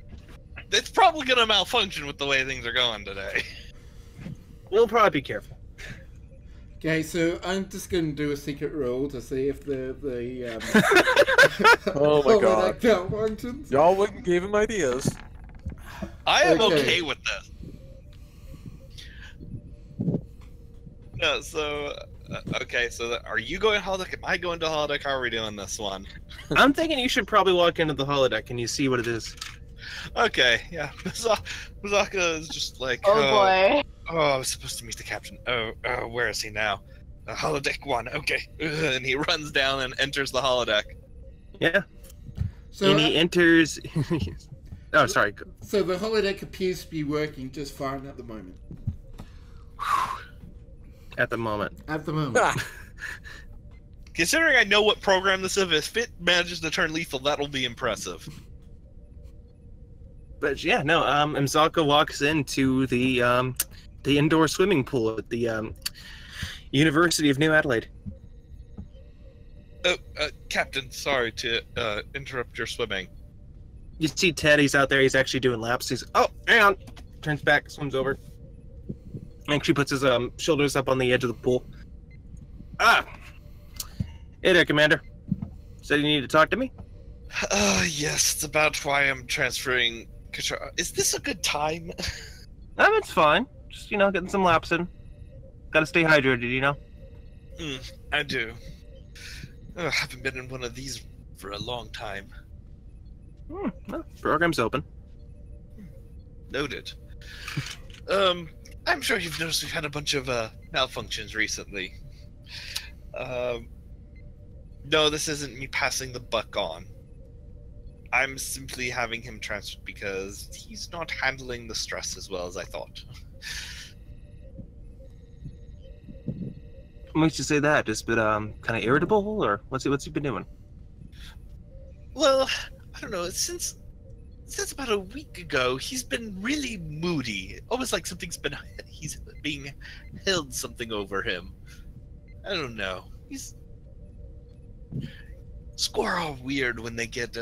It's probably gonna malfunction with the way things are going today. We'll probably be careful. Okay, so I'm just going to do a secret roll to see if the Oh my god. malfunctions. Y'all went and gave him ideas. I am Okay. okay with this. No, so okay. So are you going holodeck? Am I going to holodeck? How are we doing this one? I'm thinking you should probably walk into the holodeck and you see what it is. Okay, yeah. Mazaka is just like, Oh boy. oh, I was supposed to meet the captain. Oh, where is he now? Holodeck 1. Okay, and he runs down and enters the holodeck. Yeah. So, And he enters. Oh, sorry. so the holodeck appears to be working just fine at the moment. At the moment. At the moment. Considering I know what program this is, if it manages to turn lethal, that'll be impressive. But yeah, no. Mzaka walks into the indoor swimming pool at the University of New Adelaide. Oh, Captain, sorry to interrupt your swimming. You see Ted, he's out there, he's actually doing laps. He's, oh, hang on. Turns back, swims over. Actually puts his shoulders up on the edge of the pool. Ah! Hey there, Commander. Said you needed to talk to me? Yes, it's about why I'm transferring control. Is this a good time? It's fine. Just, getting some laps in. Gotta stay hydrated, I do. I haven't been in one of these for a long time. Well, program's open. Noted. I'm sure you've noticed we've had a bunch of malfunctions recently. No, this isn't me passing the buck on. I'm simply having him transferred because he's not handling the stress as well as I thought. What makes you say that? Just been kind of irritable, or what's he been doing? Well, I don't know. Since about a week ago, he's been really moody. Almost like he's being held something over him. I don't know. Square are weird when they get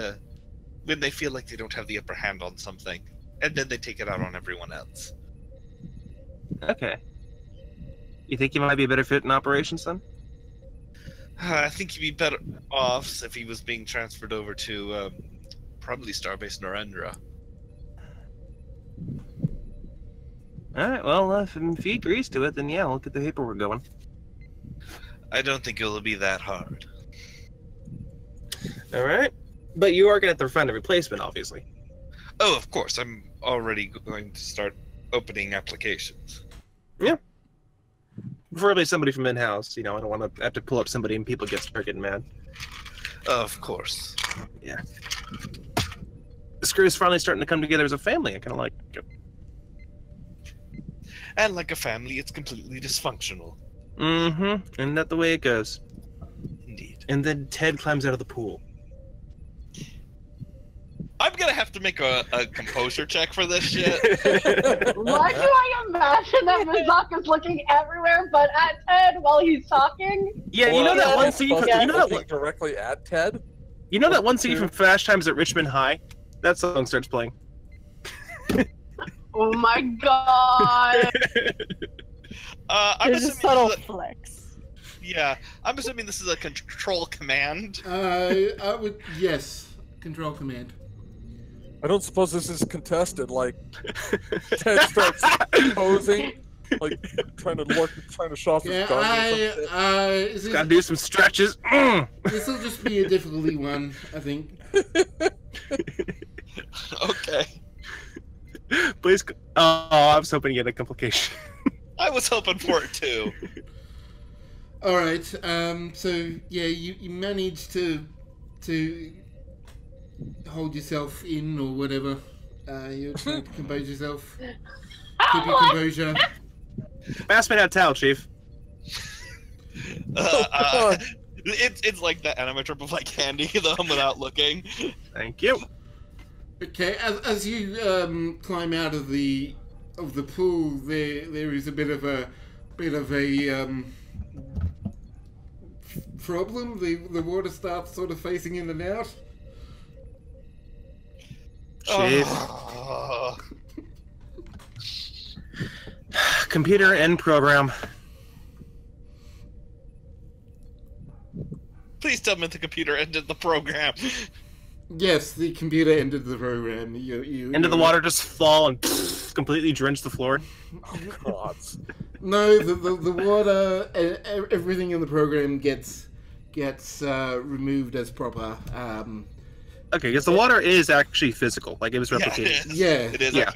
when they feel like they don't have the upper hand on something, and then they take it out on everyone else. Okay. You think he might be a better fit in operations then? I think he'd be better off if he was being transferred over to probably Starbase Narendra. Alright, well, if he agrees to it, then yeah, we'll get the paperwork going. I don't think it'll be that hard. Alright. But you are going to have to find a replacement, obviously. Oh, of course. I'm already going to start opening applications. Yeah. Preferably somebody from in-house. I don't want to have to pull up somebody and people start getting mad. Of course. Yeah. This crew is finally starting to come together as a family. I kind of like it. And like a family, it's completely dysfunctional. Mm-hmm. Isn't that the way it goes? Indeed. And then Ted climbs out of the pool. I'm gonna have to make a composure check for this shit. Why do I imagine that Mazaka's looking everywhere but at Ted while he's talking? Yeah, you know that one scene from, Looking directly at Ted? you know that one scene from Flash Times at Richmond High? That song starts playing. Oh my god. I'm There's a assuming subtle this is flex. I'm assuming this is a control command. I would, yes, control command. I don't suppose this is contested, like Ted starts posing, like trying to show off his gun or something. Gotta do some stretches. This will just be a difficulty one, I think. Okay. Please. Oh, I was hoping you had a complication. I was hoping for it too. Alright, so yeah, you managed to hold yourself in or whatever. You're trying to compose yourself. Keep your composure. Pass me that towel, Chief. It's like that animatrop of like handing them without looking. Thank you. Okay, as you climb out of the pool, there is a bit of a problem. The water starts sort of facing in and out. Chief. Oh. Computer end program. Please tell me the computer ended the program. Yes, the computer ended the program. Into the water just fall and completely drench the floor. Oh, God. No, the water, everything in the program gets removed as proper. Okay, because the water is actually physical, like it was replicated. Yeah, It is. Yeah.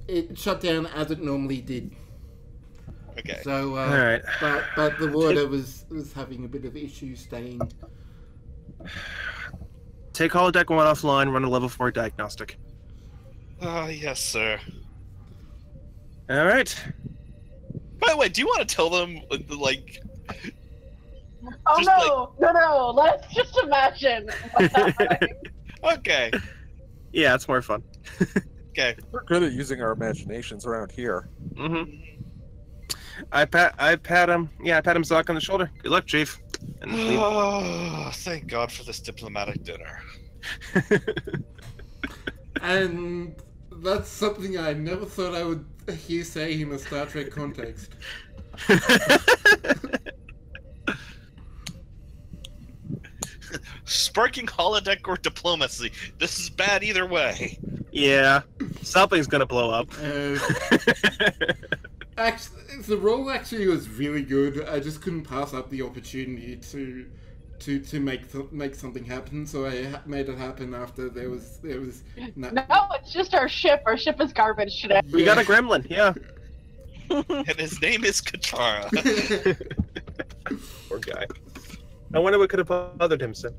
It shut down as it normally did. Okay. So, All right. but the water was having a bit of issue staying. Take holodeck 1 offline, run a level 4 diagnostic. Yes, sir. All right. By the way, do you want to tell them, like... Oh Just no, let's just imagine what's happening. Okay. Yeah, it's more fun. Okay. We're good at using our imaginations around here. Mm-hmm. I pat him. Yeah, I pat him Zoc on the shoulder. Good luck, Chief. And leave. Oh, thank God for this diplomatic dinner. And that's something I never thought I would hear say in a Star Trek context. Sparking holodeck or diplomacy. This is bad either way. Yeah, something's gonna blow up. Actually, the role actually was really good. I just couldn't pass up the opportunity to make something happen. So I made it happen after there was No, it's just our ship. Our ship is garbage today. We got a gremlin. Yeah. And his name is Katara. Poor guy. I wonder what could have bothered him, so.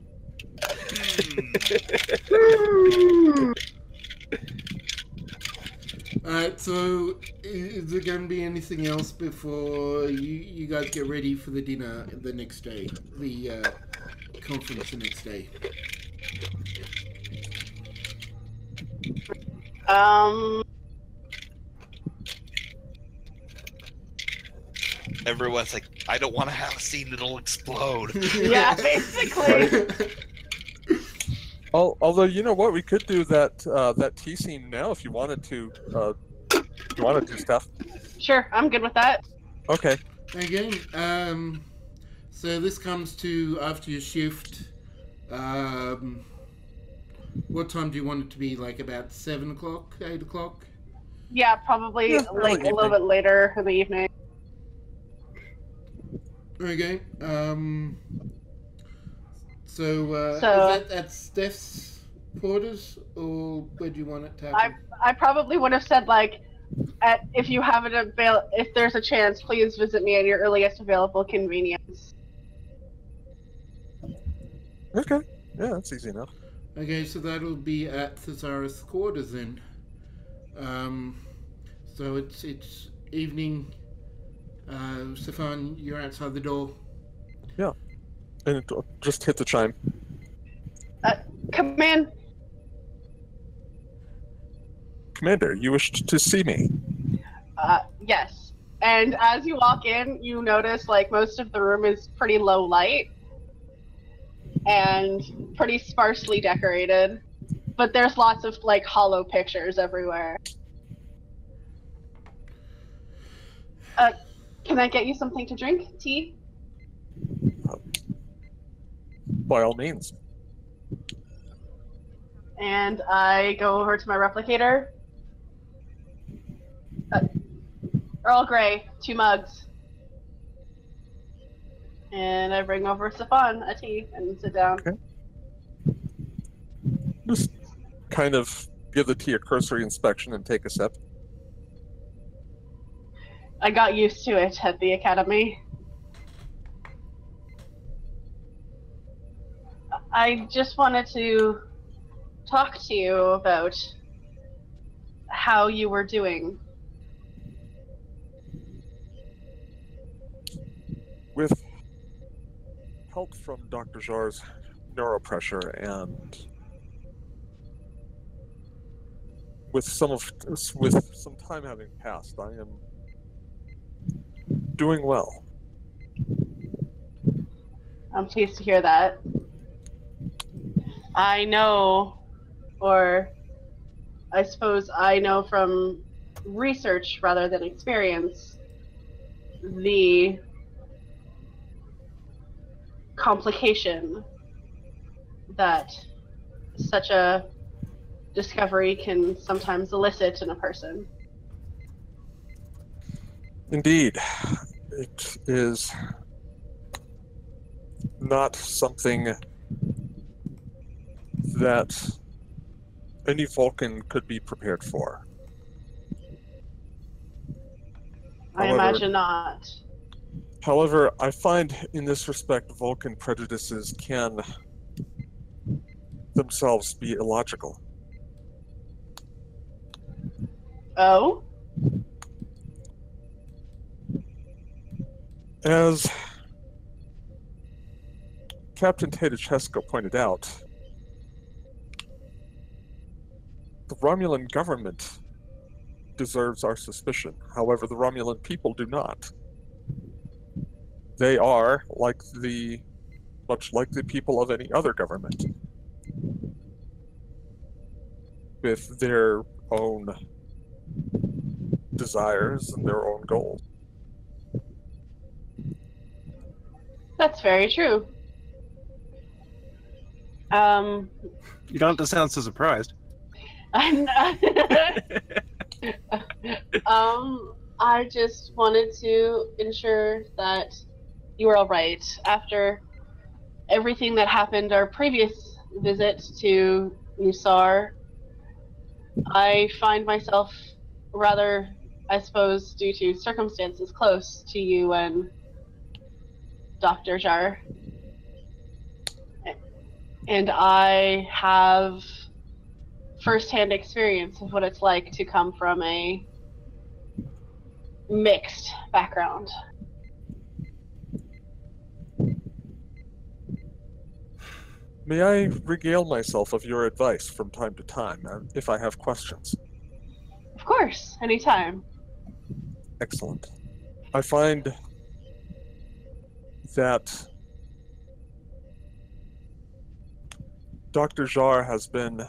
Alright, so is there going to be anything else before you guys get ready for the dinner the next day? The conference the next day? Everyone's like, I don't want to have a scene that'll explode. Yeah, basically. Although, you know what, we could do that tea scene now if you wanted to. You want to do stuff? Sure, I'm good with that. Okay. Again, so this comes to after your shift. What time do you want it to be? Like about 7 o'clock, 8 o'clock? Yeah, probably Yeah, like early a little bit later in the evening. Okay. So is that at Steph's quarters, or where do you want it to happen? I probably would have said like, if you have it if there's a chance, please visit me at your earliest available convenience. Okay. Yeah, that's easy enough. Okay, so that'll be at Thesaurus' quarters then. So it's evening. Stefan, you're outside the door. Yeah. And just hit the chime. Come in. Commander, you wished to see me. Yes. And as you walk in, you notice like most of the room is pretty low light and pretty sparsely decorated, but there's lots of like hollow pictures everywhere. Can I get you something to drink? Tea? By all means. And I go over to my replicator. Earl Grey, 2 mugs. And I bring over Stefan a tea and sit down. Okay. Just kind of give the tea a cursory inspection and take a sip. I got used to it at the academy. I just wanted to talk to you about how you were doing. With help from Dr. Jar's neuropressure and with some time having passed, I am doing well. I'm pleased to hear that. I know, or I suppose I know from research rather than experience, the complication that such a discovery can sometimes elicit in a person. Indeed, it is not something that any Vulcan could be prepared for. I imagine not. However, I find in this respect Vulcan prejudices can themselves be illogical. Oh? As Captain Tedesco pointed out, the Romulan government deserves our suspicion. However, the Romulan people do not. They are much like the people of any other government, with their own desires and their own goals. That's very true. You don't have to sound so surprised. I'm not. I just wanted to ensure that you were all right after everything that happened our previous visit to Saure. I find myself rather, I suppose, due to circumstances, close to you and Dr. Jar. And I have first-hand experience of what it's like to come from a mixed background. May I regale myself of your advice from time to time, if I have questions? Of course, anytime. Excellent. I find that Dr. Jar has been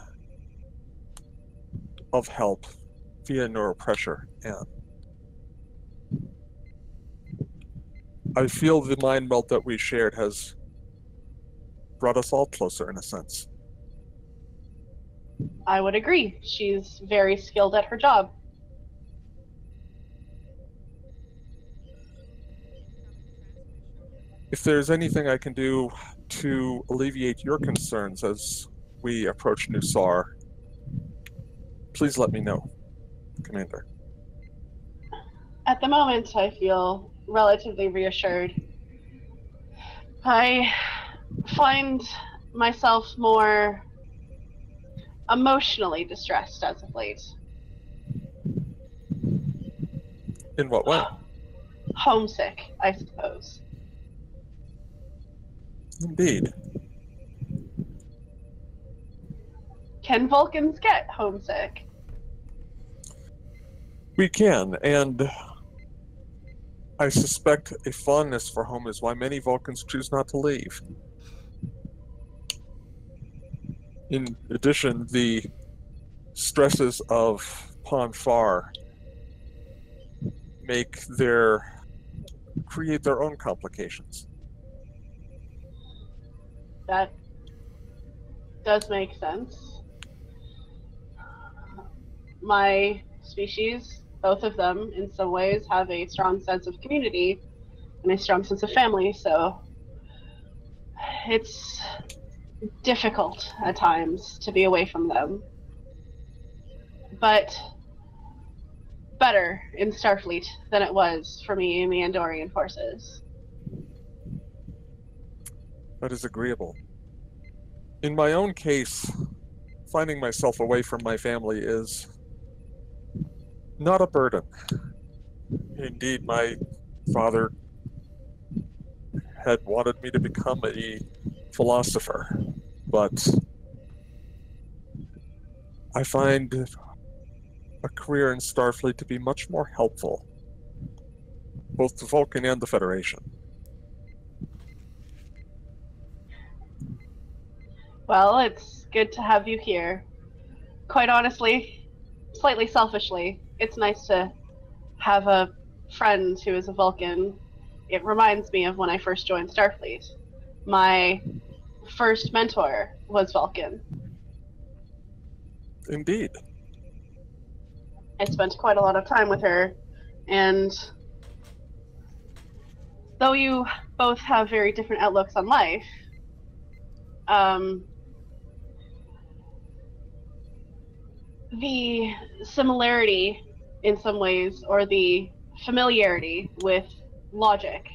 of help via neuropressure, and I feel the mind melt that we shared has brought us all closer in a sense. I would agree. She's very skilled at her job. If there's anything I can do to alleviate your concerns as we approach New Saure, please let me know, Commander. At the moment, I feel relatively reassured. I find myself more emotionally distressed as of late. In what way? Homesick, I suppose. Indeed. Can Vulcans get homesick? We can, and I suspect a fondness for home is why many Vulcans choose not to leave. In addition, the stresses of Pon Farr create their own complications. That does make sense. My species, both of them, in some ways, have a strong sense of community and a strong sense of family, so it's difficult at times to be away from them. But better in Starfleet than it was for me in the Andorian forces. That is agreeable. In my own case, finding myself away from my family is Not a burden. Indeed, my father had wanted me to become a philosopher, but I find a career in Starfleet to be much more helpful, both to Vulcan and the Federation. Well, it's good to have you here. Quite honestly, slightly selfishly, it's nice to have a friend who is a Vulcan. It reminds me of when I first joined Starfleet. My first mentor was Vulcan. Indeed. I spent quite a lot of time with her, and though you both have very different outlooks on life, the similarity in some ways, or the familiarity with logic,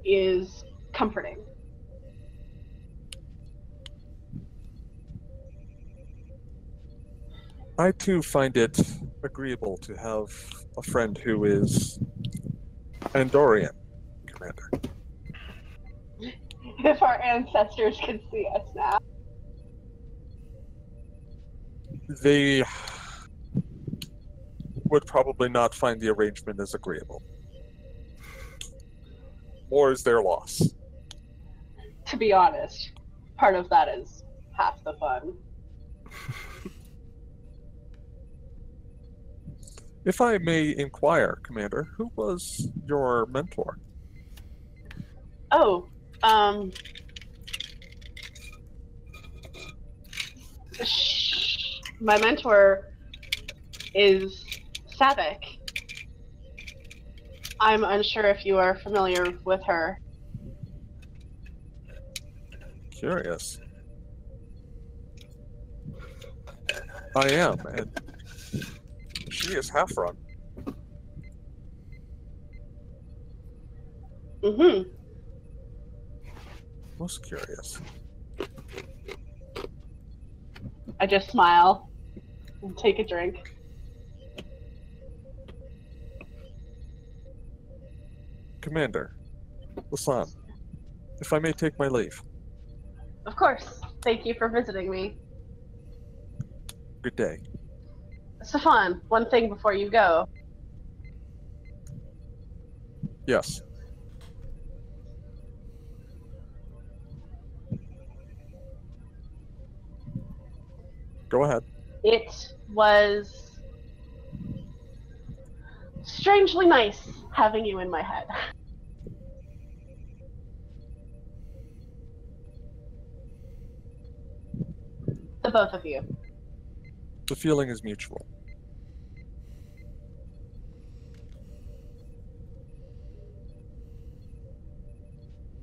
is comforting. I too find it agreeable to have a friend who is Andorian, Commander. If our ancestors could see us now. They would probably not find the arrangement as agreeable. More is their loss. To be honest, part of that is half the fun. If I may inquire, Commander, who was your mentor? Oh, my mentor is Savick. I'm unsure if you are familiar with her. Curious. I am, and she is half-run. Mm-hmm. Most curious. I just smile and take a drink. Commander, Lasan, if I may take my leave. Of course. Thank you for visiting me. Good day. Stefan, one thing before you go. Yes. Go ahead. It was strangely nice having you in my head. The both of you. The feeling is mutual.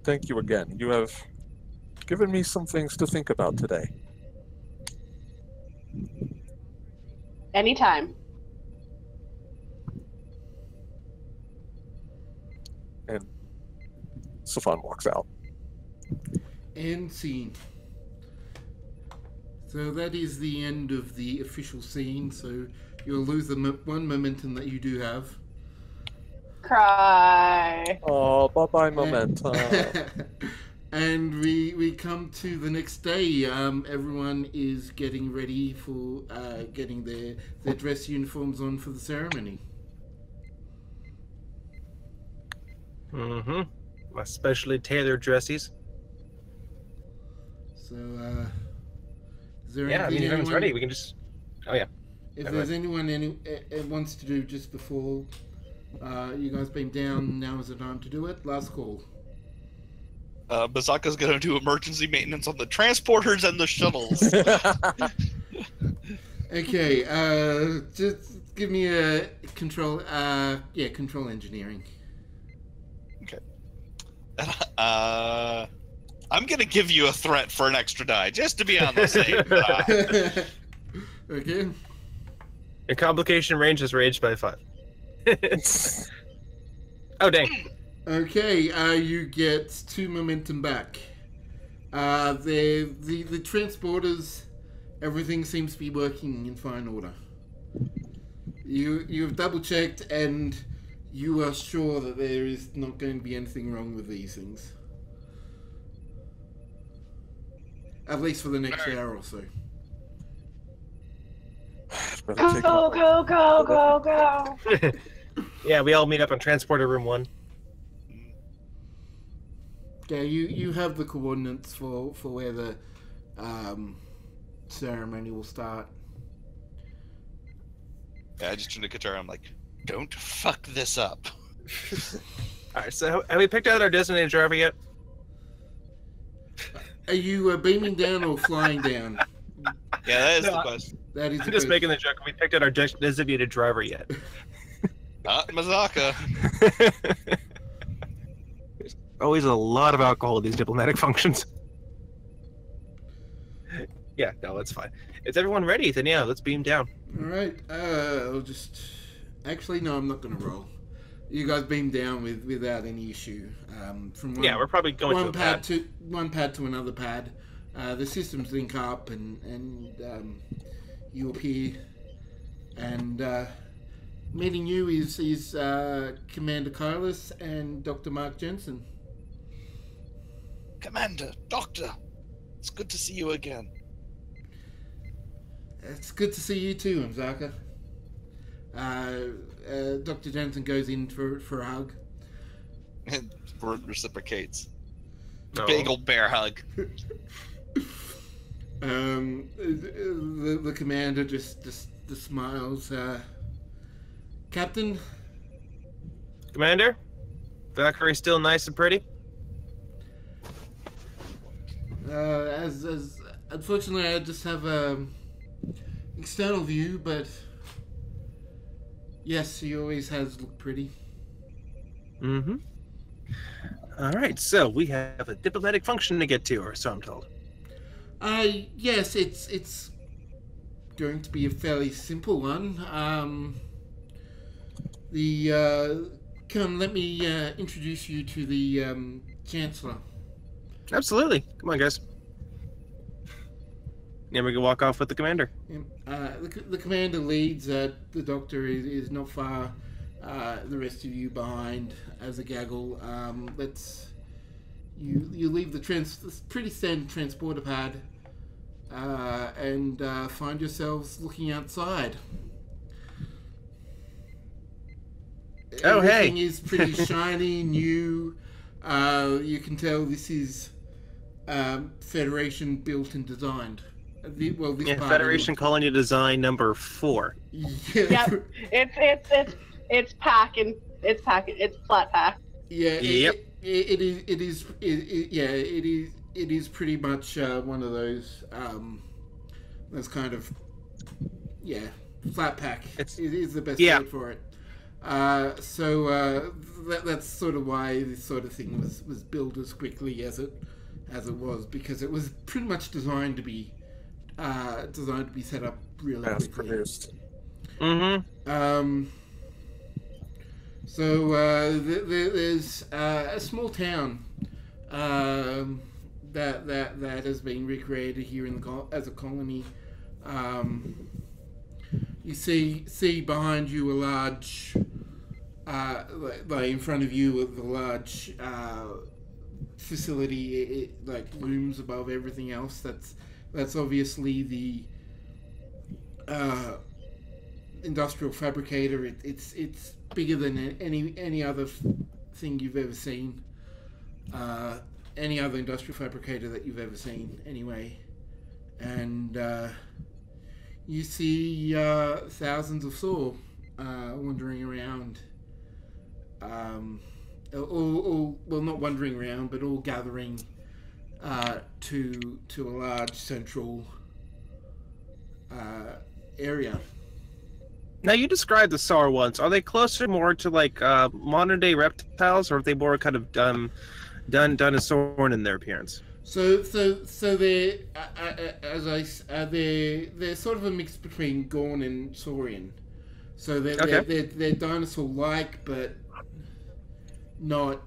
Thank you again. You have given me some things to think about today. Anytime. And Safan walks out. End scene. So that is the end of the official scene, so you'll lose the one momentum that you do have. Cry. Oh, bye-bye momentum. And we come to the next day. Everyone is getting ready for getting their dress uniforms on for the ceremony. Mm-hmm. Especially tailored dressies. So, is there Yeah, I mean, if everyone's ready, we can just... Oh, yeah. If there's anyone wants to do just before you guys beam down, now is the time to do it. Last call. Bazaka's gonna do emergency maintenance on the transporters and the shuttles. Okay, just give me a control. Control engineering. Okay. I'm gonna give you a threat for an extra die, just to be on the safe. Okay. Your complication range is raised by 5. Oh, dang. Okay, you get 2 momentum back. The transporters, everything seems to be working in fine order. You've double checked, and you are sure that there is not going to be anything wrong with these things. At least for the next hour or so. Go. Yeah, we all meet up on transporter room 1. Yeah, you have the coordinates for where the ceremony will start. Yeah, I just turned to Katara. I'm like, don't fuck this up. Alright, so have we picked out our designated driver yet? Are you beaming down or flying down? Yeah, that is the question. That is. I'm just making the joke. Have we picked out our designated driver yet? Not Mazaka. There's always a lot of alcohol at these diplomatic functions. Yeah, no, that's fine. Is everyone ready? Then yeah, let's beam down. All right. I'll just. Actually, no, I'm not going to roll. You guys beam down without any issue. From one, we're probably going one to a pad to one pad to another pad. The systems link up, and you appear. And meeting you is Commander Carlos and Dr. Mark Jensen. Commander, Doctor, it's good to see you again. It's good to see you too, Mzaka. Dr. Jensen goes in for a hug. And reciprocates. No. Big old bear hug. The commander just smiles. Captain? Commander? Valkyrie still nice and pretty? As unfortunately, I just have external view, but yes, she always has looked pretty. Mm-hmm. All right, so we have a diplomatic function to get to, or so I'm told. Yes, it's going to be a fairly simple one. Let me introduce you to the Chancellor. Absolutely. Come on, guys. Yeah, we can walk off with the commander. The commander leads. The doctor is not far. The rest of you behind as a gaggle. You leave the pretty standard transporter pad and find yourselves looking outside. Oh, hey! Everything is pretty shiny, new. You can tell this is Federation built and designed. This part Federation Colony Design number 4. Yeah. Yep. It's packing. It's flat pack. Yeah. Yep. It is pretty much one of those. That's kind of flat pack. It is the best word for it. That's sort of why this sort of thing was built as quickly as it was, because it was pretty much designed to be set up really quickly. Produced. Mm-hmm. There's a small town that has been recreated here as a colony. You see behind you a large, in front of you, a large facility. It looms above everything else. That's obviously the Industrial Fabricator. It's bigger than any other thing you've ever seen. Any other Industrial Fabricator that you've ever seen, anyway. And you see thousands of Saure wandering around. All not wandering around, but all gathering to a large central area. Now, you described the Saure ones. Are they closer more to modern day reptiles, or are they more kind of done as Saurian in their appearance? So they're they're sort of a mix between Gorn and Saurian. So they're dinosaur-like, but not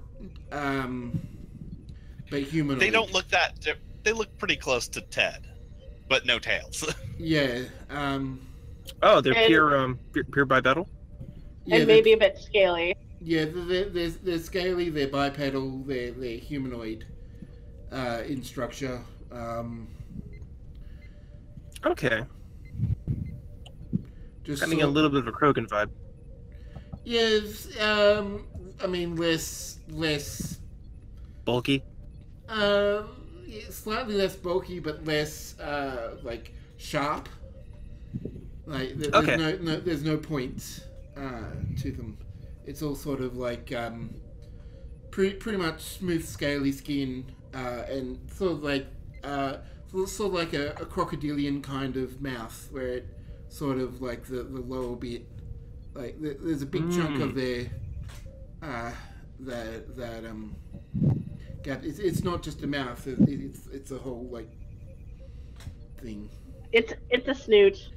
but humanoid. They don't look they look pretty close to Ted, but no tails. Yeah. Oh, they're And- pure bipedal? Yeah, and maybe a bit scaly. Yeah, they're scaly, they're bipedal, they're humanoid in structure. Okay. Just Having a little bit of a Krogan vibe. Yes, I mean less Bulky? yeah, slightly less bulky, but less like sharp. Like there's Okay. there's no point to them. It's all sort of like pretty much smooth, scaly skin, and sort of like a crocodilian kind of mouth, where it sort of like the lower bit, like there's a big chunk of their that gap. It's not just a mouth. It's a whole like thing. It's a snoot.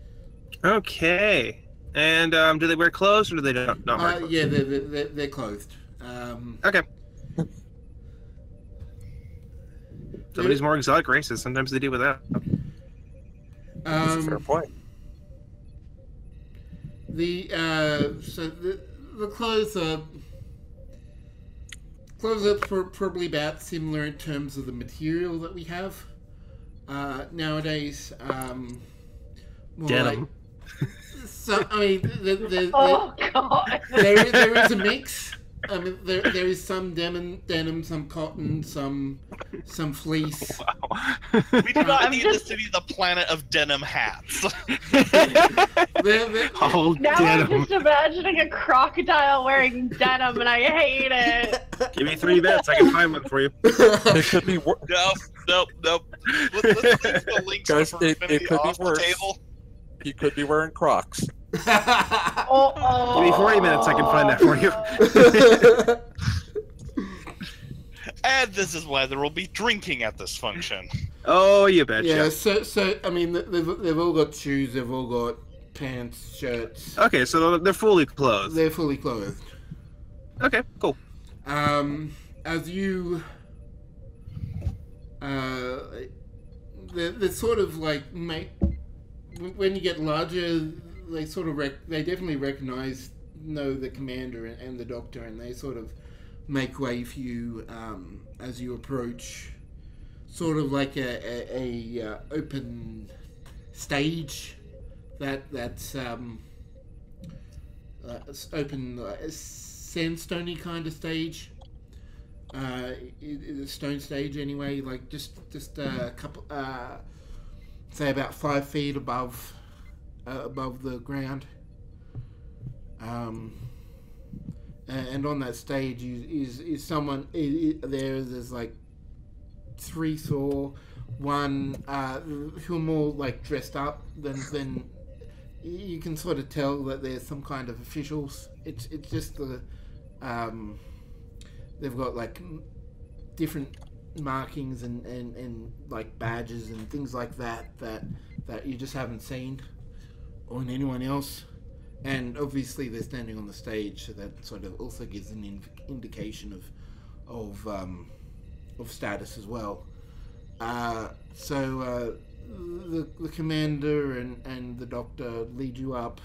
Okay. And do they wear clothes or do they not wear clothes? Yeah, they're clothed. Okay. Some of these more exotic races, sometimes they deal with that. That's a fair point. The clothes are probably about similar in terms of the material that we have nowadays. More Denim. like, so I mean, Oh god. there is a mix. I mean, there is some denim, some cotton, some fleece. Wow. We do not I'm need just- this to be the planet of denim hats. Oh, Now I'm denim. just imagining a crocodile wearing denim, and I hate it. Give me 3 minutes, I can find one for you. It could be worse. Nope. Let's leave the links Guys, for it Infinity could be off the worse. table. He could be wearing Crocs. Oh. Give me 40 minutes, I can find that for you. And this is why there will be drinking at this function. Oh, you betcha. Yeah, so I mean, they've all got shoes, they've all got pants, shirts. Okay, so they're fully clothed. They're fully clothed. Okay, cool. As you, they sort of like when you get larger, they sort of they definitely know the commander and the doctor, and they sort of make way for you as you approach, sort of like a open stage that's open, sandstony kind of stage. A stone stage anyway, like just a couple, say about 5 feet above the ground. And on that stage is someone. There's like 3 Saure, one who are more like dressed up than you can sort of tell that there's some kind of officials. It's just the they've got like different markings and like badges and things like that you just haven't seen on anyone else. And obviously they're standing on the stage, so that sort of also gives an indication of status as well. So the commander and the doctor lead you up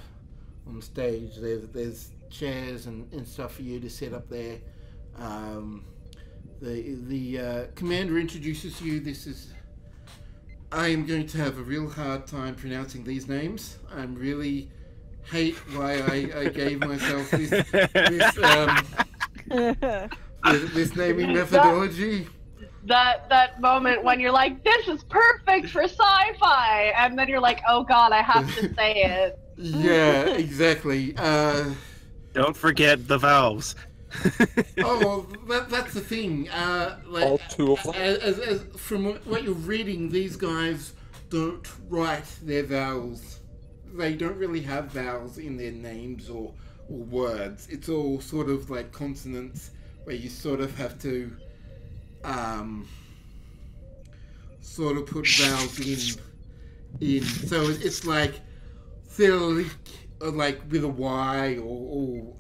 on the stage. There's chairs and stuff for you to set up there. The commander introduces you. I am going to have a real hard time pronouncing these names. I'm really hate why I gave myself this naming methodology. That moment when you're like, this is perfect for sci-fi, and then you're like, oh god, I have to say it. Yeah, exactly. Don't forget the valves. Oh, well, that's the thing. Like, All 2 of them. as from what you're reading, these guys don't write their vowels. They don't really have vowels in their names or words. It's all sort of like consonants where you sort of have to sort of put vowels in. So it's like Thilic, or like with a Y, or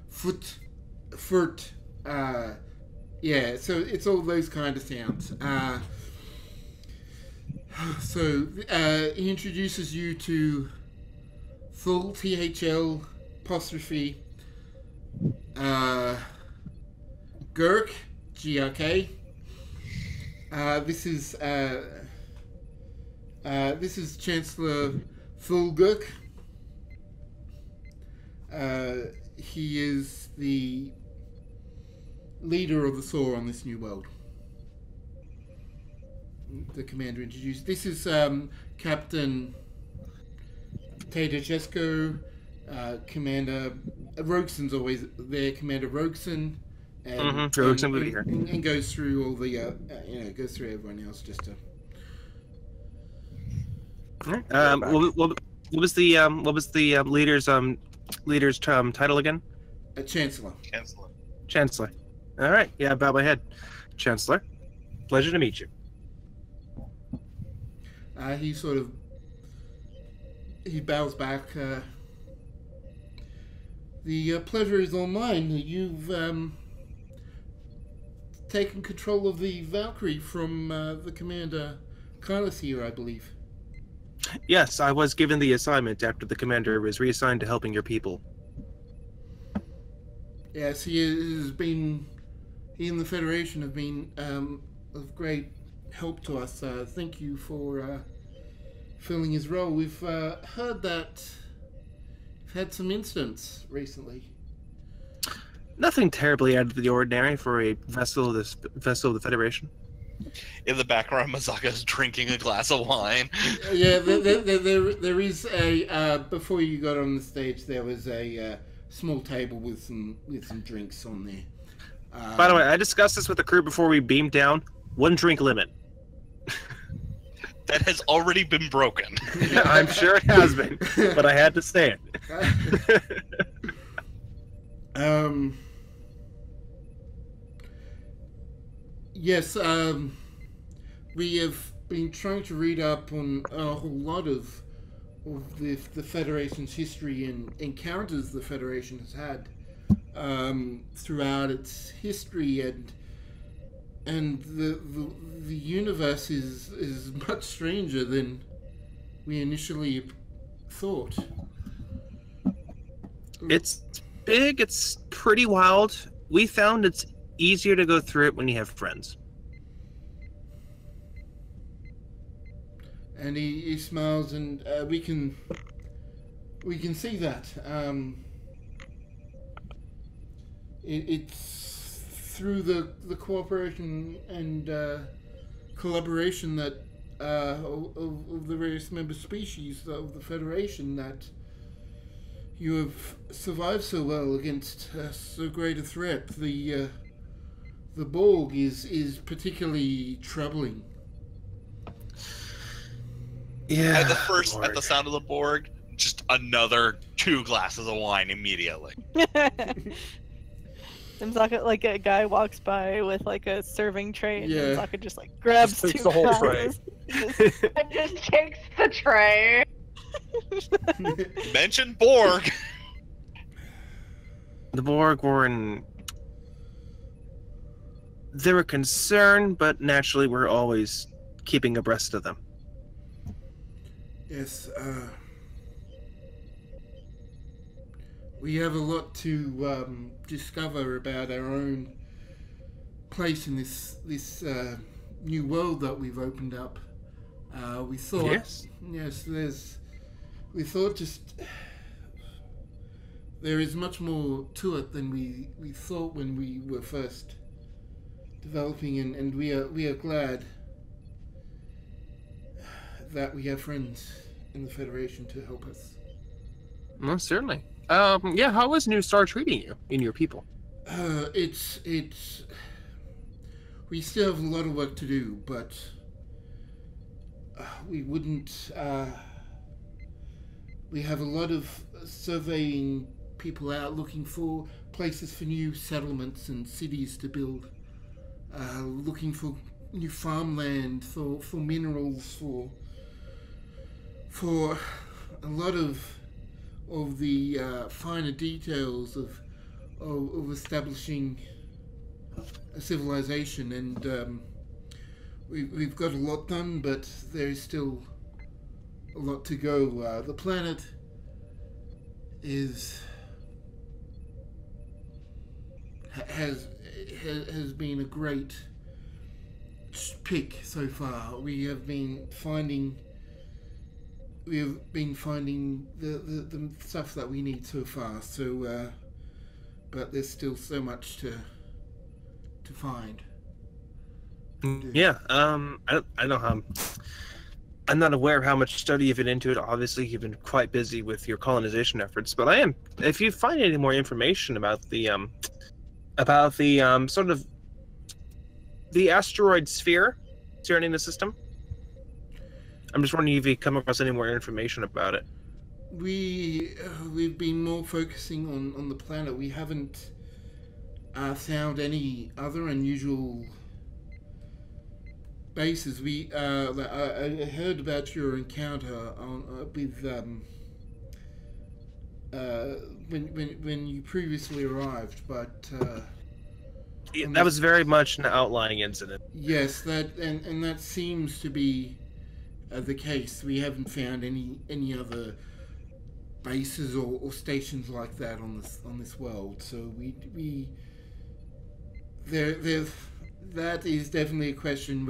foot. Yeah, so it's all those kind of sounds. So he introduces you to full THL apostrophe Gurk GRK. This is Chancellor Fulgurk. He is the leader of the Saure on this new world. The commander introduced. This is Captain Tadachesco, Commander Rogson's always there. Commander Rogson, and Rogson will be here, and goes through all the goes through everyone else just to. What was the leader's title again? Chancellor. Chancellor. All right. Yeah, bow my head. Chancellor, pleasure to meet you. He bows back. The pleasure is all mine. You've taken control of the Valkyrie from the Commander Carlos here, I believe. Yes, I was given the assignment after the commander was reassigned to helping your people. Yes, he and the Federation have been of great help to us. Thank you for filling his role. We've heard that you've had some incidents recently. Nothing terribly out of the ordinary for a vessel of the Federation. In the background, Mazaka's drinking a glass of wine. Yeah, there is a before you got on the stage, there was a small table with some drinks on there. By the way, I discussed this with the crew before we beamed down. 1 drink limit. That has already been broken. I'm sure it has been, but I had to say it. Yes, we have been trying to read up on a whole lot of the Federation's history and encounters the Federation has had throughout its history, and the universe is much stranger than we initially thought. It's big, it's pretty wild. We found it's easier to go through it when you have friends. And he smiles, and we can see that. It's through the cooperation and collaboration that of the various member species of the Federation that you have survived so well against so great a threat. The Borg is particularly troubling. Yeah. At the sound of the Borg, just another 2 glasses of wine immediately. And Zaka, like a guy walks by with like a serving tray, and Yeah. Zaka just like grabs Just takes 2 the whole glasses. And just takes the tray. Mention Borg. The Borg they were concerned, but naturally we're always keeping abreast of them. Yes, we have a lot to discover about our own place in this new world that we've opened up. We thought, we thought just there is much more to it than we thought when we were first developing, and we are glad that we have friends in the Federation to help us. Most certainly. How is New Star treating you and your people? It's we still have a lot of work to do, but we wouldn't. We have a lot of surveying people out looking for places for new settlements and cities to build. Looking for new farmland, for minerals, for a lot of the finer details of establishing a civilization, and we've got a lot done, but there is still a lot to go. The planet has been a great pick so far. We have been finding the stuff that we need so far. So, but there's still so much to find. Yeah. I don't know. I'm not aware of how much study you've been into it. Obviously, you've been quite busy with your colonization efforts. But I am. If you find any more information about the sort of the asteroid sphere surrounding the system, I'm just wondering if you come across any more information about it. We've been more focusing on the planet. We haven't found any other unusual bases. I heard about your encounter with when you previously arrived, but that was very much an outlying incident. Yes, that seems to be the case. We haven't found any other bases or stations like that on this world. So that is definitely a question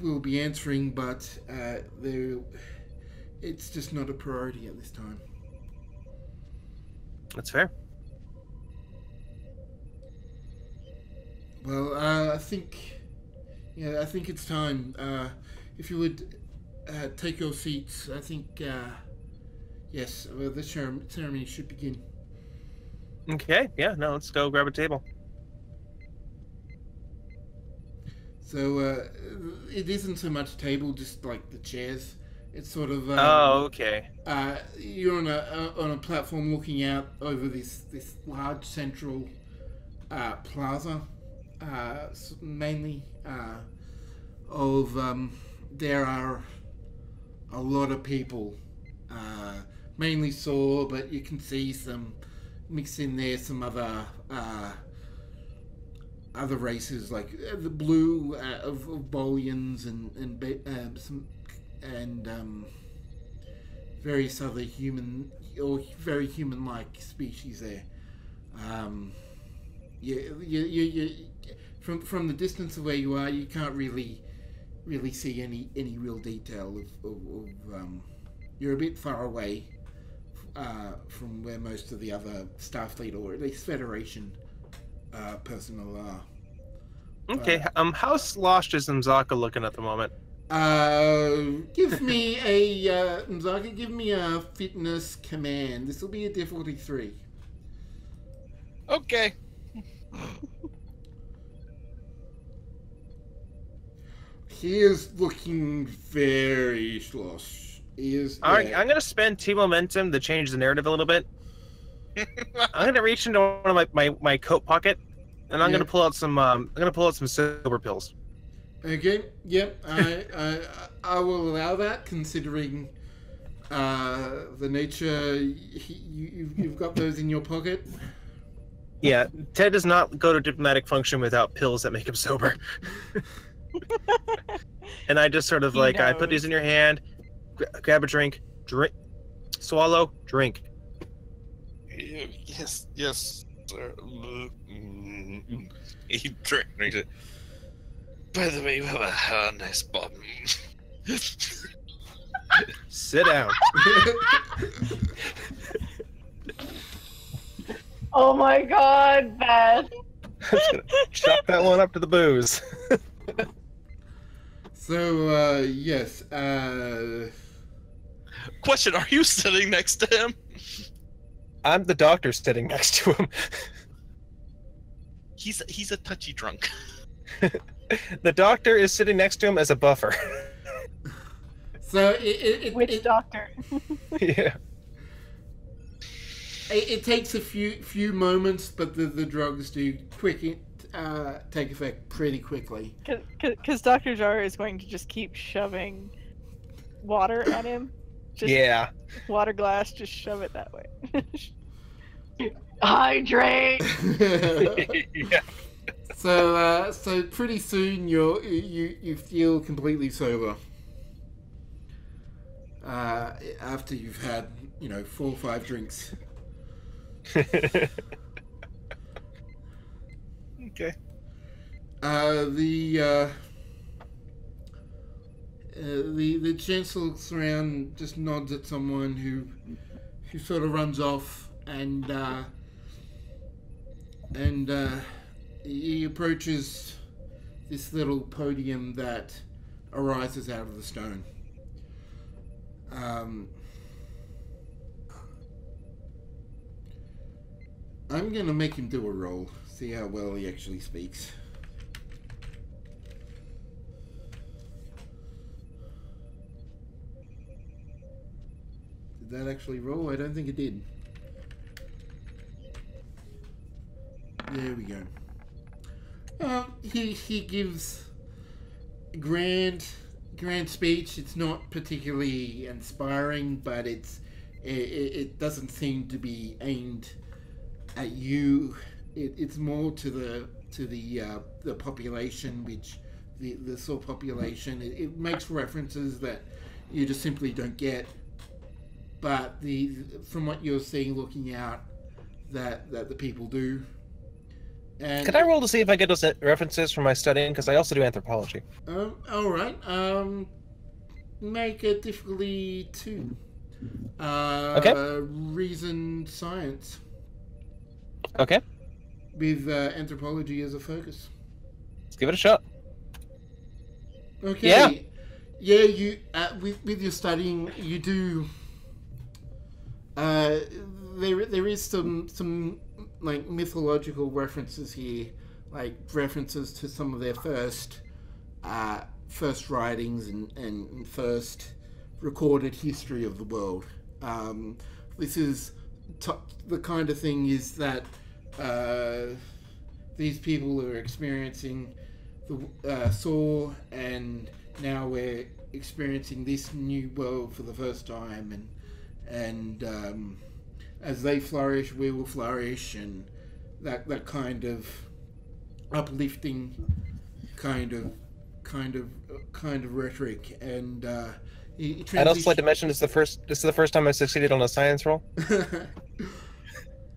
we'll be answering, but it's just not a priority at this time. That's fair. Well, I think it's time. If you would take your seats, I think yes, the ceremony should begin. Okay. Yeah. No. Let's go grab a table. So it isn't so much a table, just like the chairs. It's sort of oh, okay. You're on a platform looking out over this large central plaza, mainly there are a lot of people, mainly Saure, but you can see some mixed in there some other races like the blue of Bolians and various other human or very human-like species there. You from the distance of where you are, you can't really see any real detail of you're a bit far away from where most of the other Starfleet or at least Federation personnel are. Okay. How sloshed is Mzaka looking at the moment? Give me a Mzaka. Give me a fitness command. This will be a difficulty 3. Okay. He is looking very slosh. He is. All right, I'm gonna spend T momentum to change the narrative a little bit. I'm gonna reach into one of my coat pocket, and I'm gonna pull out some silver pills. Okay. Yep. I will allow that, considering the nature. You've got those in your pocket. Yeah, Ted does not go to diplomatic function without pills that make him sober. And I just sort of I put these in your hand, grab a drink, swallow, drink. Yes, sir. He drinks it. By the way, you have a nice bum. Sit down. Oh my God, Beth. Chalk that one up to the booze. So, yes. Question: are you sitting next to him? I'm the doctor sitting next to him. He's a touchy drunk. The doctor is sitting next to him as a buffer. So Which doctor? Yeah. It takes a few moments, but the drugs do take effect pretty quickly. Because Dr. Jar is going to just keep shoving water at him. Just water glass, just shove it that way. Hydrate! Yeah. So pretty soon you feel completely sober. after you've had 4 or 5 drinks. Okay. The chancellor looks around, just nods at someone who sort of runs off, and he approaches this little podium that arises out of the stone. I'm gonna make him do a roll, see how well he actually speaks. Did that actually roll? I don't think it did. There we go. He gives a grand speech. It's not particularly inspiring, but it doesn't seem to be aimed at you. It's more to the population, which the Saure population. It makes references that you just simply don't get. But from what you're seeing, looking out, that the people do. And Can I roll to see if I get those references from my studying? Because I also do anthropology. All right. Make a difficulty 2. Okay. Reason science. Okay. With anthropology as a focus. Let's give it a shot. Okay. Yeah. Yeah. You with your studying, you do. There is some like mythological references here, like references to some of their first writings and first recorded history of the world. This is the kind of thing is that these people are experiencing the Saure, and now we're experiencing this new world for the first time, and as they flourish, we will flourish, and that kind of uplifting kind of rhetoric. And I'd also like to mention this is the first time I succeeded on a science roll.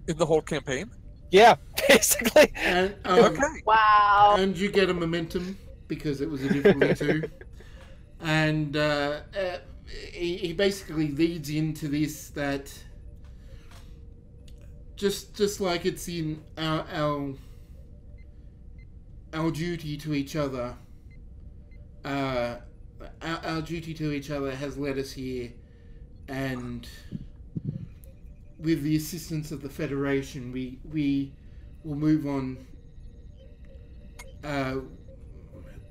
In the whole campaign? Yeah, basically. And, Okay. Wow. And you get a momentum because it was a difficulty 2. And he basically leads into this, that just like it's in our duty to each other, our duty to each other has led us here, and with the assistance of the Federation, we will move on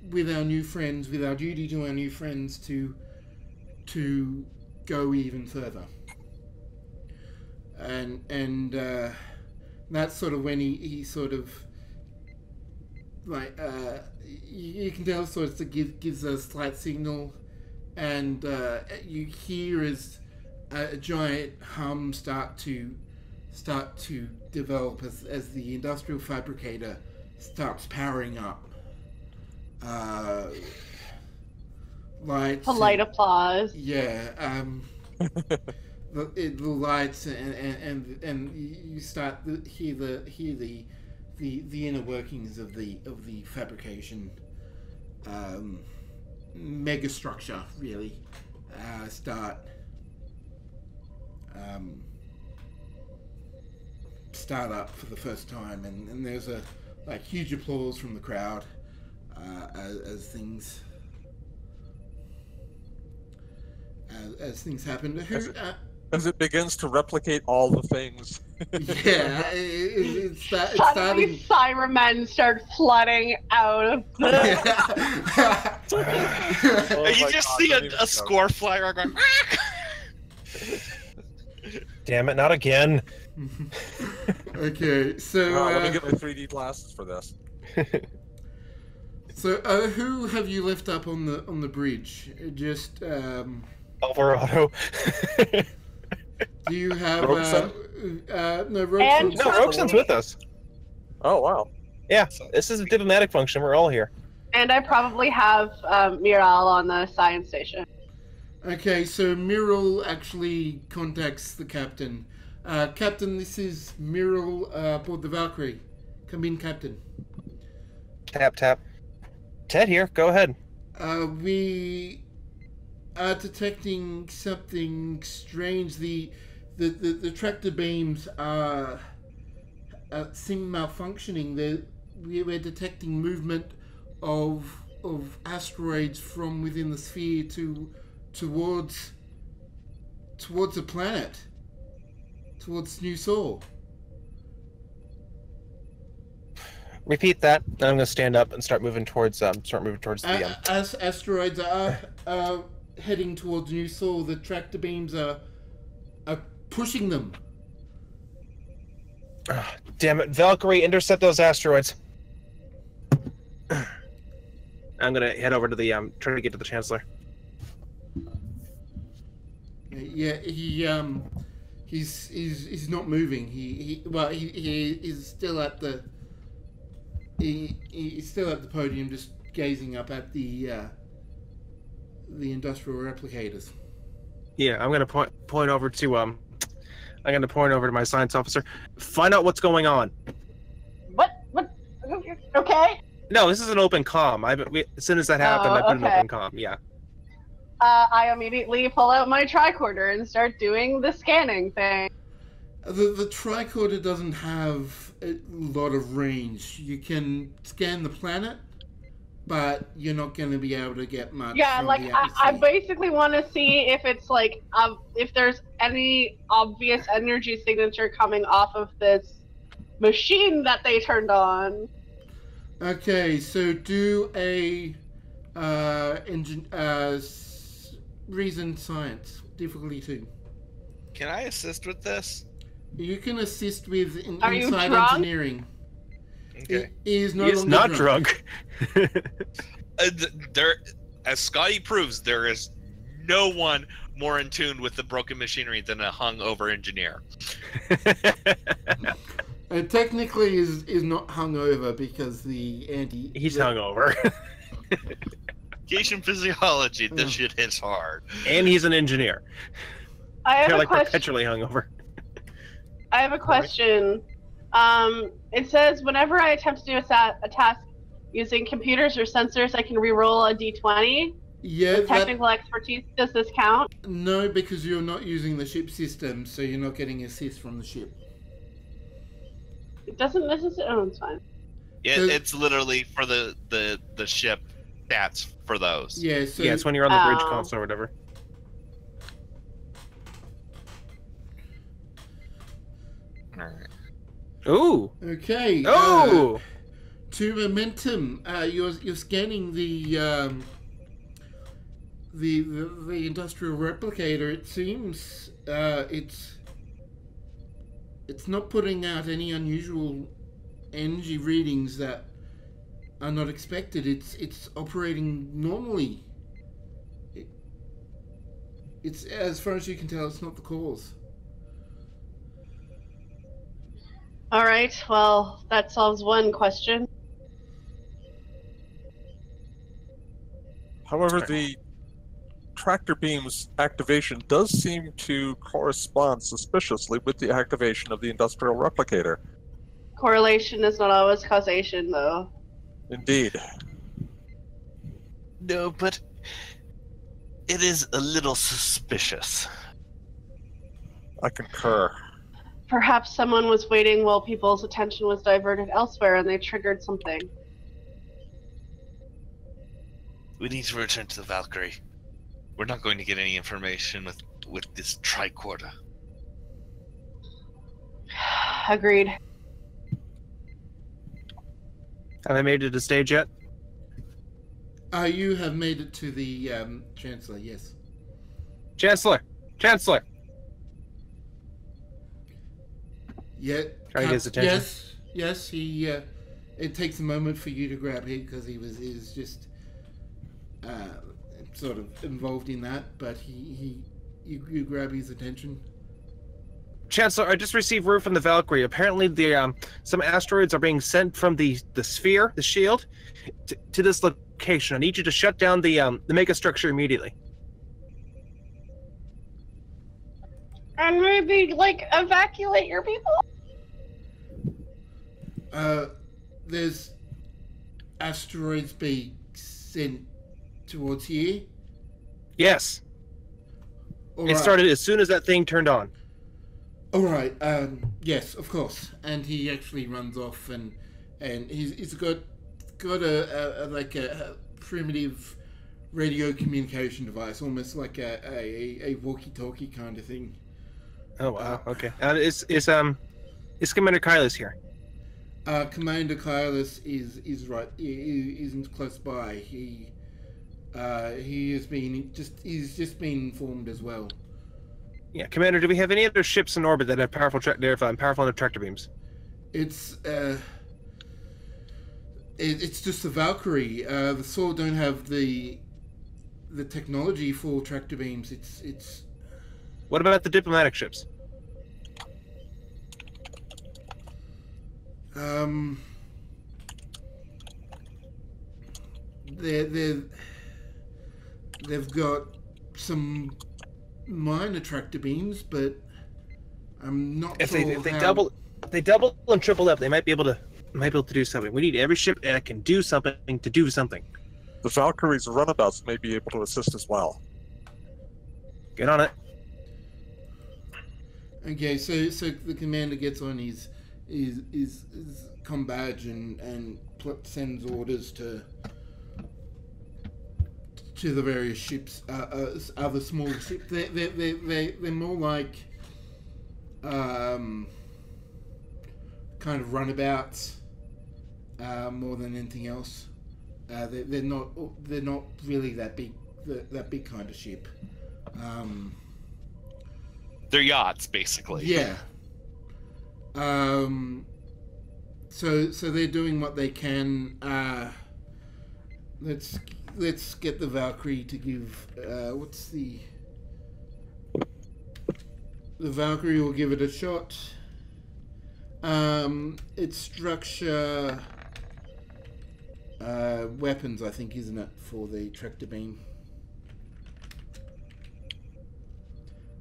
with our new friends, with our duty to our new friends to go even further. And that's sort of when he sort of like you can tell sort of gives a slight signal, and you hear as a giant hum start to develop as the Industrial Fabricator starts powering up. Lights. Polite applause. Yeah. The lights and you start to hear the inner workings of the fabrication mega structure really start up for the first time, and there's a huge applause from the crowd as things happen. As it begins to replicate all the things. Yeah, it's Suddenly, starting. Cybermen start flooding out of the... Oh you my just God, see don't even a joke. score flyer going. Damn it, not again. Okay, so Let me get my 3D glasses for this. so who have you left up on the bridge? Just Alvarado. do you have Roxanne? no Roxanne? No, Roxanne's with us. Oh, wow. Yeah, this is a diplomatic function. We're all here. And I probably have Miral on the science station. Okay, so Muriel actually contacts the captain. Captain, this is Muriel aboard the Valkyrie. Come in, Captain. Tap, tap. Ted here, go ahead. We are detecting something strange. The tractor beams seem malfunctioning. We're detecting movement of asteroids from within the sphere towards the planet, towards New Saure. Repeat that. Then I'm going to stand up and start moving towards the As asteroids are heading towards New Saure, the tractor beams are pushing them. Damn it, Valkyrie, intercept those asteroids. I'm gonna head over to the try to get to the Chancellor. Yeah, he's not moving. He is still at the he's still at the podium, just gazing up at the industrial replicators. Yeah, I'm gonna point over to my science officer. Find out what's going on. What? Okay. No, this is an open comm. As soon as that happened, I put an open comm. Yeah. I immediately pull out my tricorder and start doing the scanning thing. The tricorder doesn't have a lot of range. You can scan the planet, but you're not going to be able to get much. Yeah, from like the I atmosphere. basically want to see if it's like if there's any obvious energy signature coming off of this machine that they turned on. Okay, so do a reason science difficulty 2. Can I assist with this? You can assist with Are you inside drunk? engineering. Okay. He is no He's longer not drunk. There, as Scotty proves, there is no one more in tune with the broken machinery than a hungover engineer. Technically is not hungover because He's hungover. Asian physiology, this shit hits hard. And he's an engineer. I have They're a like question. perpetually hungover. I have a question. It says whenever I attempt to do a task using computers or sensors, I can re-roll a d20. Yeah, With technical expertise, does this count? no, because you're not using the ship system, so you're not getting assist from the ship. It doesn't necessarily. Oh, it's fine. Yeah, So- it's literally for the ship stats for those. Yeah, so Yeah, it's when you're on the bridge Oh. console or whatever. Alright. Ooh. okay. Oh. To momentum, you're scanning the industrial replicator. It seems it's not putting out any unusual energy readings that are not expected. It's operating normally. It's as far as you can tell, it's not the cause. All right. Well, that solves one question. However, the tractor beam's activation does seem to correspond suspiciously with the activation of the industrial replicator. Correlation is not always causation, though. Indeed. No, but it is a little suspicious. I concur. Perhaps someone was waiting while people's attention was diverted elsewhere and they triggered something. We need to return to the Valkyrie. We're not going to get any information with this tricorder. Agreed. Have I made it to stage yet? You have made it to the Chancellor, yes. Chancellor! Chancellor! Yeah. Try to get his attention. Yes. He. It takes a moment for you to grab him because he was just sort of involved in that, but you grab his attention. Chancellor, I just received word from the Valkyrie. Apparently, some asteroids are being sent from the sphere, the shield, to this location. I need you to shut down the megastructure immediately. And maybe, like, evacuate your people? There's asteroids being sent towards here. Yes. All It right. started as soon as that thing turned on. All right. Yes, of course. And he actually runs off, and he's got a primitive radio communication device, almost like a walkie-talkie kind of thing. Oh wow. Okay. Is Commander Kylis here? Commander Kylis is right. Isn't close by. He's just been informed as well. Yeah, Commander. Do we have any other ships in orbit that have powerful enough tractor beams? It's just the Valkyrie. The Saure don't have the technology for tractor beams. It's. What about the diplomatic ships? They've got some minor tractor beams, but I'm not If sure they how... double and triple up, they might be able to do something. We need every ship that can do something to do something. The Valkyrie's runabouts may be able to assist as well. Get on it. Okay, so the commander gets on his comm badge and sends orders to the various ships, other small ships. They're more like kind of runabouts more than anything else. They're not really that big kind of ship. They're yachts, basically. Yeah. So they're doing what they can. Let's get the Valkyrie to give. What's the Valkyrie will give it a shot. Its structure, weapons, I think, isn't it, for the tractor beam?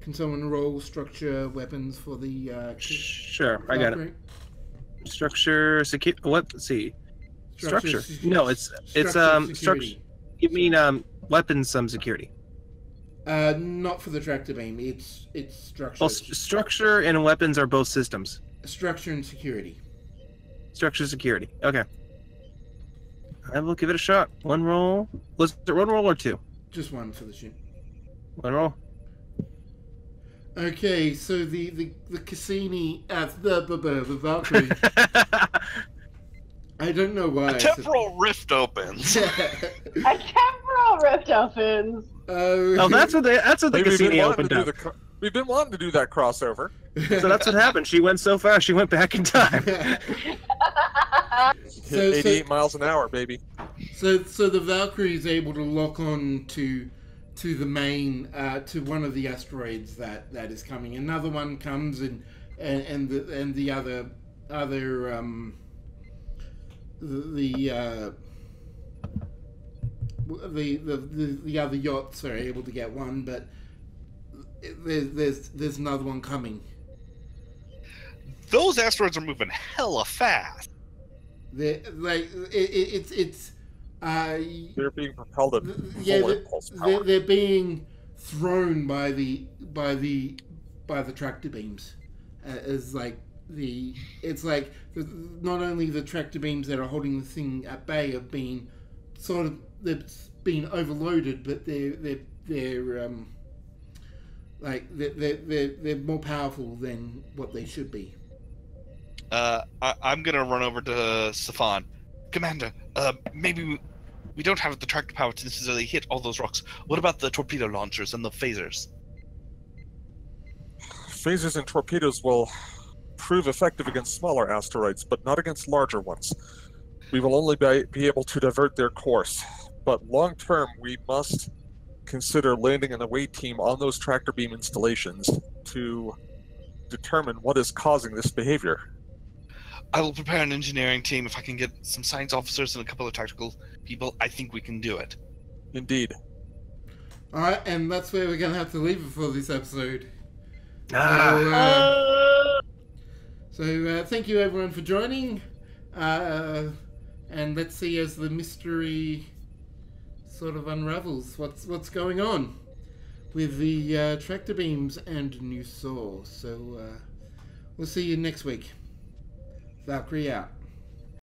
Can someone roll structure weapons for the? Sure, I got it. Structure, security. What? Let's see. Structure. No, it's structure. You mean weapons, security? Not for the tractor beam. It's structure. Well, structure and weapons are both systems. Structure and security. Structure security. Okay. I will give it a shot. One roll. Was it one roll or two? Just one for the ship. One roll. Okay, so the Cassini, the Valkyrie. I don't know why. A temporal rift opens. A temporal rift opens. Oh, that's what the Cassini opened up. We've been wanting to do that crossover. So that's what happened. She went so fast, she went back in time. Hit 88 miles an hour, baby. So the Valkyrie is able to lock on to the main, to one of the asteroids that is coming. Another one comes and the other the other yachts are able to get one, but there's another one coming. Those asteroids are moving hella fast. They're being propelled at full impulse power. They're being thrown by the tractor beams. Not only the tractor beams that are holding the thing at bay have been they've been overloaded, but they're more powerful than what they should be. I'm gonna run over to Stefan. Commander, maybe we don't have the tractor power to necessarily hit all those rocks. What about the torpedo launchers and the phasers? Phasers and torpedoes will prove effective against smaller asteroids, but not against larger ones. We will only be able to divert their course. But long term, we must consider landing an away team on those tractor beam installations to determine what is causing this behavior. I will prepare an engineering team. If I can get some science officers and a couple of tactical people, I think we can do it. Indeed. Alright, and that's where we're going to have to leave it for this episode. So thank you everyone for joining, and let's see as the mystery sort of unravels what's going on with the tractor beams and new Saure. So we'll see you next week. Valkyrie out.